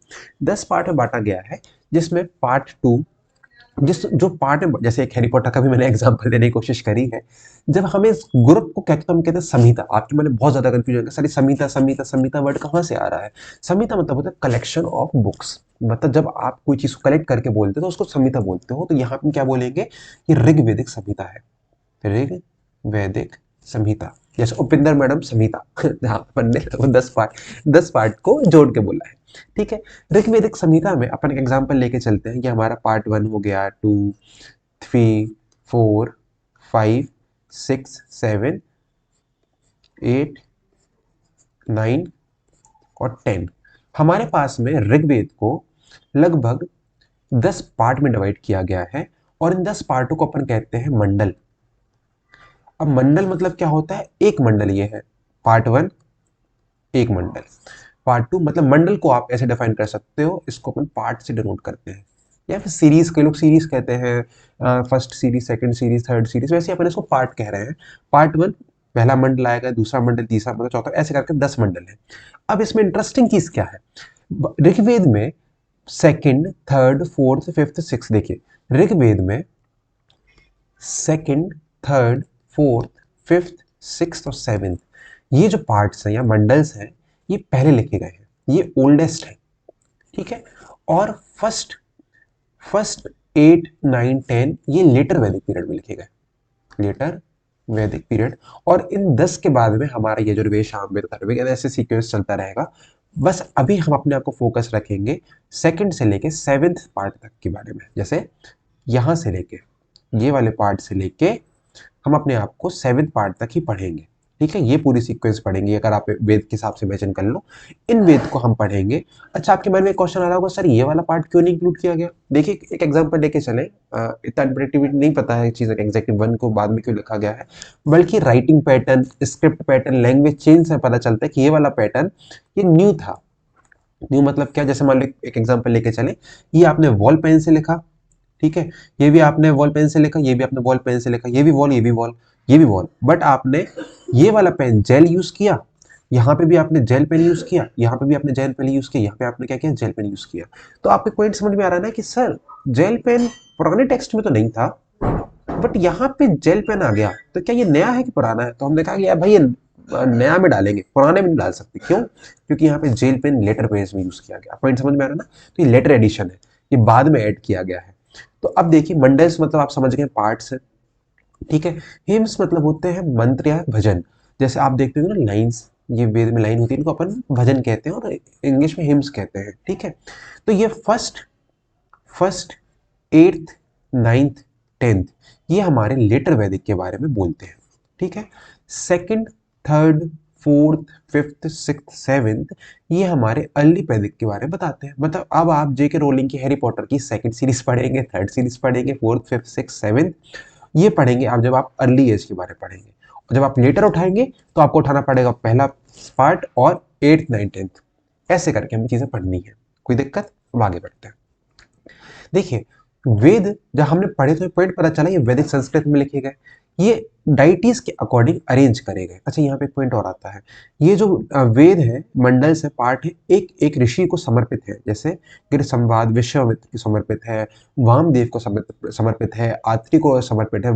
[SPEAKER 1] 10 पार्ट में बांटा गया है, जिसमें पार्ट टू, जिस जो पार्ट में, जैसे एक हैरी पॉटर का भी मैंने एग्जांपल देने की कोशिश करी है। जब हमें इस ग्रुप को कहते, तो हम कहते हैं संहिता। आपके मैंने बहुत ज्यादा कंफ्यूजन, सर संहिता संहिता संहिता वर्ड कहाँ से आ रहा है? संहिता मतलब होता है कलेक्शन ऑफ बुक्स। मतलब जब आप कोई चीज कलेक्ट करके बोलते हो तो उसको संहिता बोलते हो। तो यहाँ पे क्या बोलेंगे? ये ऋग्वेदिक संहिता है, ऋग वैदिक संहिता। जैसे उपिंदर मैडम संहिता हाँ, अपन ने वो 10 पार्ट को जोड़ के बोला है। ठीक है। ऋग्वेदिक संहिता में अपन एक एग्जांपल लेके चलते हैं। ये हमारा पार्ट 1 हो गया, 2, 3, 4, 5, 6, 7, 8, 9 और 10। हमारे पास में ऋग्वेद को लगभग 10 पार्ट में डिवाइड किया गया है, और इन 10 पार्टों को अपन कहते हैं मंडल। अब मंडल मतलब क्या होता है? एक मंडल ये है। पार्ट 1 एक मंडल, पार्ट 2 मतलब मंडल को आप ऐसे डिफाइन कर सकते हो, इसको अपन पार्ट से डिनोट करते हैं, या फिर सीरीज, के लोग सीरीज कहते हैं, first series, second series, third series, वैसे अपन इसको पार्ट कह रहे हैं। पार्ट 1 पहला मंडल आएगा, दूसरा मंडल, तीसरा मंडल, चौथा, ऐसे करके 10 मंडल है। अब इसमें इंटरेस्टिंग चीज क्या है? ऋग्वेद में second, third, fourth, fifth, six, देखिए ऋग्वेद में second, third, fourth, fifth, sixth और सेवेंथ, ये जो पार्ट्स हैं या मंडल्स हैं, ये पहले लिखे गए हैं, ये ओल्डेस्ट है। ठीक है। और फर्स्ट फर्स्ट 8, 9, 10 ये लेटर वैदिक पीरियड में लिखे गए, लेटर वैदिक पीरियड। और इन 10 के बाद में हमारा यजुर्वेद, सामवेद, अथर्ववेद, ऐसे सीक्वेंस चलता रहेगा। बस अभी हम अपने आप को फोकस रखेंगे सेकंड से लेके सेवेंथ पार्ट तक के बारे में। जैसे यहां से लेके, ये वाले पार्ट से लेके हम अपने आप को सेवेंथ पार्ट तक ही पढ़ेंगे। ठीक है। ये पूरी सीक्वेंस पढ़ेंगे, अगर आप वेद के हिसाब से इमेजिन कर लो, इन वेद को हम पढ़ेंगे। अच्छा, आपके मन में क्वेश्चन आ रहा होगा, सर ये वाला पार्ट क्यों नहीं इंक्लूड किया गया? देखिए एक एग्जांपल लेके चले, इतना इंटरेक्टिविटी नहीं पता है चीज़ एग्जैक्टली 1 को बाद में क्यों लिखा गया है, बल्कि writing pattern, script pattern, language change से पता चलता है कि ये वाला पैटर्न ये न्यू था। न्यू मतलब क्या? जैसे मान लो एक एग्जांपल लेके चले, ये आपने वॉल पेन से लिखा, ठीक है, ये भी आपने वॉल पेन से लिखा, ये भी आपने वॉल पेन से लिखा, ये भी वॉल, ये भी वॉल, ये भी वॉल, बट आपने ये वाला पेन जेल यूज किया, यहाँ पे भी आपने जेल पेन यूज किया, यहाँ पे भी आपने जेल पेन यूज किया, यहाँ पे आपने क्या किया? जेल पेन यूज किया। तो आपके पॉइंट समझ में आ रहा है ना कि सर जेल पेन पुराने टेक्स्ट में तो नहीं था, बट यहाँ पे जेल पेन आ गया, तो क्या ये नया है कि पुराना है? तो हमने कहा कि यार भाई ये नया में डालेंगे, पुराने में नहीं डाल सकते। क्यों? क्योंकि यहाँ पे जेल पेन लेटर पेज में यूज किया गया। पॉइंट समझ में आ रहा है ना? तो ये लेटर एडिशन है, ये बाद में ऐड किया गया है। तो अब देखिए मंडल्स मतलब आप समझ गए पार्ट्स है। ठीक है। हिम्स मतलब होते हैं मंत्र या भजन। जैसे आप देखते हो ना लाइन्स, ये वेद में लाइन होती है, इनको अपन भजन कहते हैं और इंग्लिश में हिम्स कहते हैं। ठीक है। तो ये first first eighth, ninth, tenth, ये हमारे लेटर वैदिक के बारे में बोलते हैं। ठीक है। Second, third, fourth, fifth, sixth, seventh, ये हमारे अर्ली वैदिक के बारे में बताते हैं। मतलब अब आप जेके रोलिंग की हैरी पॉटर की सेकंड सीरीज पढ़ेंगे, थर्ड सीरीज पढ़ेंगे, फोर्थ, फिफ्थ, सिक्स्थ, सेवेंथ, ये पढ़ेंगे आप जब आप अर्ली एज के बारे में पढ़ेंगे। और जब आप लेटर उठाएंगे तो आपको उठाना पड़ेगा पहला पार्ट और एट्थ, नाइन्थ, टेंथ, ऐसे करके हमें चीजें पढ़नी है। कोई दिक्कत? अब आगे बढ़ते हैं। देखिए वेद जब हमने पढ़े तो पॉइंट पता चला, ये वैदिक संस्कृत में लिखे गए, ये डाइटीज के अकॉर्डिंग अरेंज करे गए। अच्छा, यहाँ पे एक पॉइंट और आता है, ये जो वेद है, मंडल्स है, पार्ट है, एक एक ऋषि को समर्पित है। जैसे गिर संवाद विश्वामित्र को समर्पित है, वामदेव को समर्पित है, आत्रि को समर्पित है,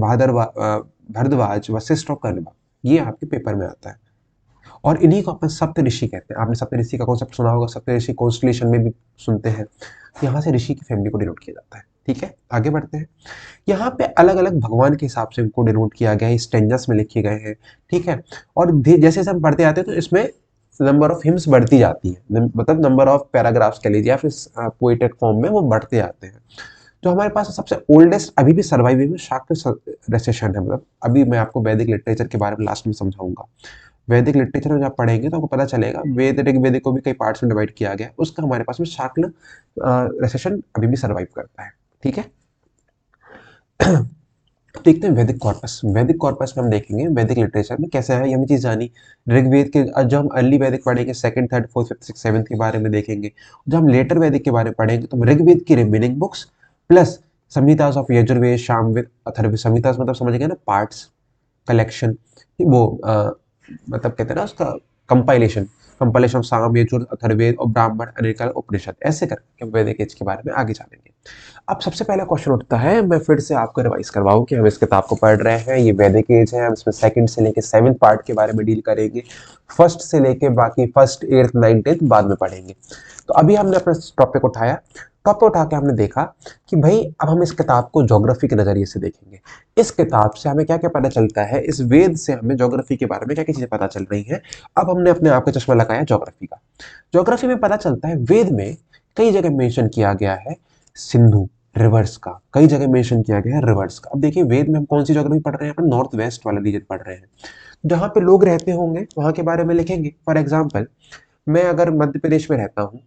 [SPEAKER 1] भरद्वाज, वशिष्ठ और कण्व, ये आपके पेपर में आता है। और इन्हीं को अपन सप्त ऋषि कहते हैं। आपने सप्त ऋषि का कॉन्सेप्ट सुना होगा, सप्त ऋषि कॉन्स्टलेशन में भी सुनते हैं। यहाँ से ऋषि की फैमिली को डिनोट किया जाता है। ठीक है, आगे बढ़ते हैं। यहाँ पे अलग अलग भगवान के हिसाब से इनको डिनोट किया गया है, स्टेंजर्स में लिखे गए हैं। ठीक है। और जैसे जैसे हम पढ़ते आते हैं तो इसमें नंबर ऑफ हिम्स बढ़ती जाती है, मतलब नंबर ऑफ पैराग्राफ्स कह लीजिए या फिर पोएटेड फॉर्म में वो बढ़ते आते हैं। जो हमारे पास सबसे ओल्डेस्ट अभी भी सर्वाइविंग में शाक्य रेसेशन है। मतलब अभी मैं आपको वैदिक लिटरेचर के बारे में लास्ट में समझाऊंगा। वैदिक लिटरेचर में जब पढ़ेंगे तो आपको पता चलेगा वेद ऋग्वेद को भी कई पार्ट्स में डिवाइड किया गया, उसका हमारे पास में शाक्य रेसेशन अभी भी सर्वाइव करता है। ठीक है। देखते हैं वैदिक कॉर्पस। वैदिक कॉर्पस में हम देखेंगे वैदिक लिटरेचर में कैसे है, ये हमें चीज़ जानी। ऋग्वेद के जो हम अर्ली वैदिक पढ़ेंगे, second third fourth fifth six seventh के बारे में देखेंगे। जब हम लेटर वैदिक के बारे में पढ़ेंगे तो हम ऋग्वेद की remaining books plus Samhitas of Yajurveda, Samaveda, Atharvaveda. Samhitas मतलब समझ गए ना, पार्ट्स, कलेक्शन, वो मतलब कहते हैं ना उसका कंपाइलेशन, कंपाइलेशन ऑफ साम, यजुर, अथर्ववेद और ब्राह्मण, अनिर्कल, उपनिषद, ऐसे करके हम वैदिक एज के बारे में आगे जानेंगे। अब सबसे पहला क्वेश्चन उठता है, मैं फिर से आपको रिवाइज करवाऊं कि हम इस किताब को पढ़ रहे हैं, ये वैदिक एज है, हम इसमें सेकंड से लेके सेवंथ पार्ट के बारे में डील करेंगे, फर्स्ट से लेके बाकी फर्स्ट एट्थ नाइन्थ टेंथ बाद में पढ़ेंगे। तो अभी हमने अपना टॉपिक उठाया, टॉपिक उठा के हमने देखा कि भाई अब हम इस किताब को ज्योग्राफी के नजरिए से देखेंगे। इस किताब से हमें क्या क्या पता चलता है, इस वेद से हमें ज्योग्राफी के बारे में क्या क्या चीजें पता चल रही हैं। अब हमने अपने आप का चश्मा लगाया ज्योग्राफी का। ज्योग्राफी में पता चलता है वेद में कई जगह मेंशन किया गया है सिंधु रिवर्स का, कई जगह मेंशन किया गया है रिवर्स का। अब देखिए वेद में हम कौन सी ज्योग्राफी पढ़ रहे हैं, अपन नॉर्थ वेस्ट वाला रीजन पढ़ रहे हैं, जहां पे लोग रहते होंगे वहां के बारे में लिखेंगे। फॉर एग्जाम्पल, मैं अगर मध्य प्रदेश में रहता हूँ,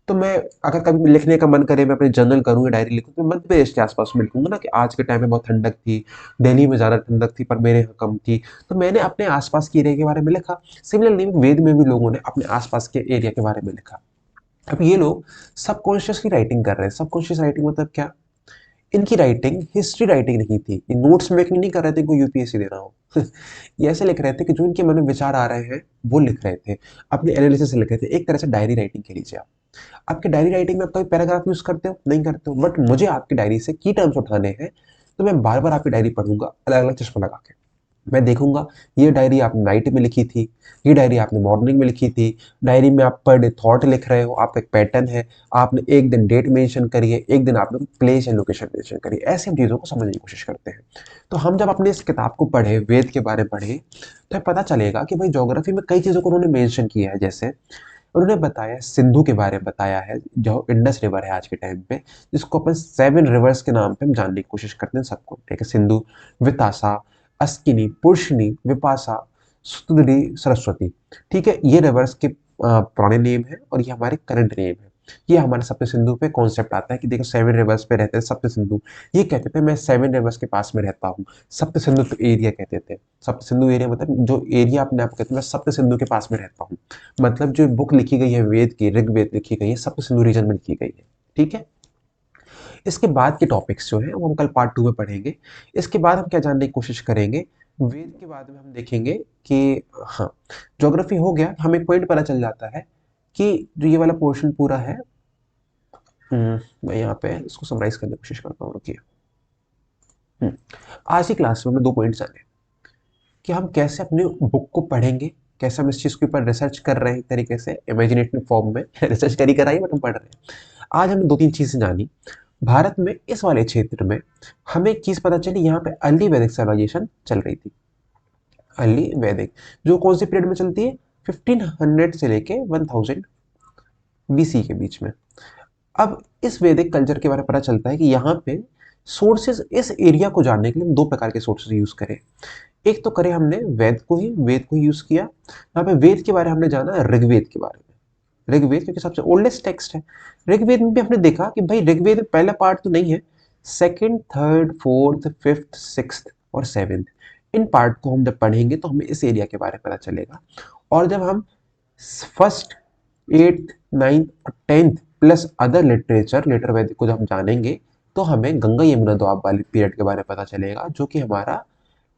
[SPEAKER 1] तो मैं अगर कभी लिखने का मन करे, मैं अपने जर्नल करूँ या डायरी लिखूँ, तो मैं मध्य प्रदेश के आसपास में लिखूंगा ना कि आज के टाइम में बहुत ठंडक थी, दिल्ली में ज़्यादा ठंडक थी पर मेरे यहाँ कम थी। तो मैंने अपने आसपास के एरिया के बारे में लिखा। सिमिलरली वेद में भी लोगों ने अपने आसपास के एरिया के बारे में लिखा। अब ये लोग सबकॉन्शियसली राइटिंग कर रहे हैं। सबकॉन्शियस राइटिंग मतलब क्या, इनकी राइटिंग हिस्ट्री राइटिंग नहीं थी, ये नोट्स मेकिंग नहीं कर रहे थे को यूपीएससी दे रहा हो। ये ऐसे लिख रहे थे कि जो इनके मन में विचार आ रहे हैं वो लिख रहे थे, अपने एनालिसिस से लिख रहे थे। एक तरह से डायरी राइटिंग कह लीजिए आप। आपके डायरी राइटिंग में आप कभी पैराग्राफ यूज करते हो, नहीं करते हो, बट मुझे आपकी डायरी से की टर्म्स उठाने हैं, तो मैं बार बार आपकी डायरी पढ़ूंगा अलग अलग चश्मा लगा के। मैं देखूंगा ये डायरी आपने नाइट में लिखी थी, ये डायरी आपने मॉर्निंग में लिखी थी, डायरी में आप पर डे थॉट लिख रहे हो, आपका एक पैटर्न है, आपने एक दिन डेट मेंशन करी है, एक दिन आपने प्लेस एंड लोकेशन मेंशन करी है। ऐसी हम चीज़ों को समझने की कोशिश करते हैं। तो हम जब अपने इस किताब को पढ़े, वेद के बारे में पढ़े, तो हमें पता चलेगा कि भाई ज्योग्राफी में कई चीज़ों को उन्होंने मेंशन किया है। जैसे उन्होंने बताया सिंधु के बारे में, बताया है जो इंडस रिवर है आज के टाइम पे, जिसको अपन सेवन रिवर्स के नाम पे हम जानने की कोशिश करते हैं सबको, ठीक है। सिंधु, वितासा, अस्किनी, पुरुषनी, विपासा, सुतुद्री, सरस्वती, ठीक है। ये रिवर्स के पुराने नेम है और ये हमारे करंट नेम है। ये हमारे सप्त सिंधु पे कॉन्सेप्ट आता है कि देखो सेवन रिवर्स पे रहते हैं सप्त सिंधु। ये कहते थे मैं सेवन रिवर्स के पास में रहता हूँ। सप्त सिंधु तो एरिया कहते थे। सप्त सिंधु एरिया मतलब जो एरिया अपने आप कहते हैं, मैं सप्त सिंधु के पास में रहता हूँ। मतलब जो बुक लिखी गई है वेद की, ऋग्वेद लिखी गई है सप्त सिंधु रीजन में लिखी गई है, ठीक है। इसके बाद के टॉपिक्स जो हैं वो हम कल पार्ट 2 में पढ़ेंगे। इसके बाद हम क्या जानने की कोशिश करेंगे, वेद के बाद में हम देखेंगे कि हाँ, ज्योग्राफी हो गया, हमें एक पॉइंट पता चल जाता है कि जो ये वाला पोर्शन पूरा है, मैं यहाँ पे इसको समराइज करने की कोशिश करता हूँ, रुकिए। आज की क्लास में हमने 2 पॉइंट जाने कि हम कैसे अपने बुक को पढ़ेंगे, कैसे हम इस चीज़ के ऊपर रिसर्च कर रहे हैं, एक तरीके से इमेजिनेटिव फॉर्म में रिसर्च करी कराई बट हम पढ़ रहे हैं। आज हमने 2-3 चीज़ें जानी। भारत में इस वाले क्षेत्र में हमें एक चीज़ पता चली, यहाँ पे अर्ली वैदिक सिविलाइजेशन चल रही थी। अर्ली वैदिक जो कौन से पीरियड में चलती है, 1500 से लेके 1000 बीसी के बीच में। अब इस वैदिक कल्चर के बारे में पता चलता है कि यहाँ पे सोर्सेज, इस एरिया को जानने के लिए हम 2 प्रकार के सोर्सेज यूज करें। एक तो करें हमने वेद को ही यूज किया। यहाँ पे वेद के बारे में हमने जाना ऋग्वेद के बारे में। ऋग्वेद क्योंकि सबसे ओल्डेस्ट टेक्स्ट है। ऋग्वेद में भी हमने देखा कि भाई ऋग्वेद में पहला पार्ट तो नहीं है, second, third, fourth, fifth, sixth और सेवेंथ, इन पार्ट को हम जब पढ़ेंगे तो हमें इस एरिया के बारे में पता चलेगा। और जब हम फर्स्ट, एट्थ, नाइन्थ और tenth plus other literature, later Vedic को जब हम जानेंगे, तो हमें गंगा यमुना दोआब वाले पीरियड के बारे में पता चलेगा, जो कि हमारा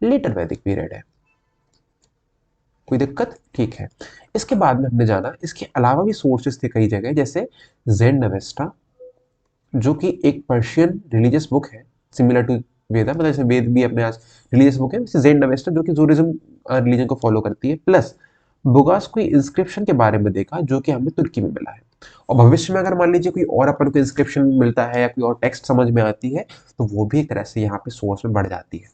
[SPEAKER 1] लेटर वैदिक पीरियड है। कोई दिक्कत, ठीक है। इसके बाद में हमने जाना, इसके अलावा भी सोर्सेस थे कई जगह, जैसे ज़ेन अवेस्टा, जो कि एक पर्शियन रिलीजियस बुक है, सिमिलर टू वेदा, मतलब जैसे वेद भी अपने आज रिलीजियस बुक है, वैसे ज़ेन अवेस्टा जो कि जूरिज्म रिलीजन को फॉलो करती है। प्लस बुगास कोई इंस्क्रिप्शन के बारे में देखा जो कि हमें तुर्की में मिला है। और भविष्य में अगर मान लीजिए कोई और अपन को इंस्क्रिप्शन मिलता है या कोई और टेक्स्ट समझ में आती है, तो वो भी एक तरह से यहाँ पे सोर्स में बढ़ जाती है,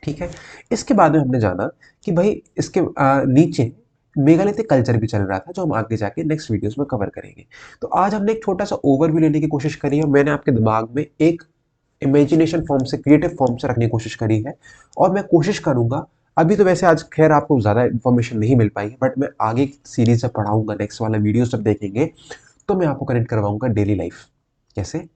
[SPEAKER 1] ठीक है। इसके बाद में हमने जाना कि भाई इसके नीचे मेगालिथिक कल्चर भी चल रहा था, जो हम आगे जाके नेक्स्ट वीडियोस में कवर करेंगे। तो आज हमने एक छोटा सा ओवरव्यू लेने की कोशिश करी है, मैंने आपके दिमाग में एक इमेजिनेशन फॉर्म से, क्रिएटिव फॉर्म से रखने की कोशिश करी है। और मैं कोशिश करूंगा, अभी तो वैसे आज खैर आपको ज़्यादा इन्फॉर्मेशन नहीं मिल पाई है, बट मैं आगे सीरीज जब पढ़ाऊंगा, नेक्स्ट वाला वीडियो जब देखेंगे, तो मैं आपको कनेक्ट करवाऊंगा डेली लाइफ। कैसे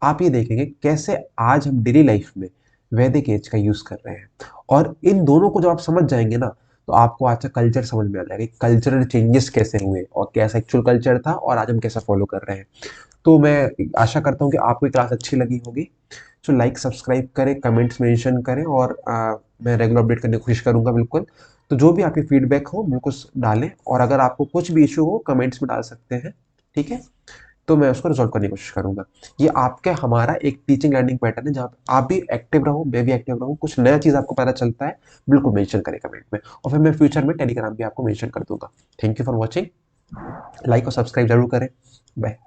[SPEAKER 1] आप ये देखेंगे कैसे आज हम डेली लाइफ में वैदिक एज का यूज कर रहे हैं। और इन दोनों को जब आप समझ जाएंगे ना, तो आपको आज का कल्चर समझ में आ जाएगा, कल्चरल चेंजेस कैसे हुए और कैसा एक्चुअल कल्चर था और आज हम कैसा फॉलो कर रहे हैं। तो मैं आशा करता हूँ कि आपको ये क्लास अच्छी लगी होगी। तो लाइक सब्सक्राइब करें, कमेंट्स मेंशन करें, और मैं रेगुलर अपडेट करने की कोशिश करूंगा बिल्कुल। तो जो भी आपकी फीडबैक हो बिल्कुल डालें, और अगर आपको कुछ भी इशू हो कमेंट्स में डाल सकते हैं, ठीक है। तो मैं उसको रिजॉल्व करने की कोशिश करूंगा। ये आपके हमारा एक टीचिंग लर्निंग पैटर्न है, जहाँ पे आप भी एक्टिव रहो, मैं भी एक्टिव रहूँ, कुछ नया चीज़ आपको पता चलता है बिल्कुल मेंशन करें कमेंट में, और फिर मैं फ्यूचर में टेलीग्राम भी आपको मेंशन कर दूंगा। Thank you for watching. Like और सब्सक्राइब जरूर करें। बाय।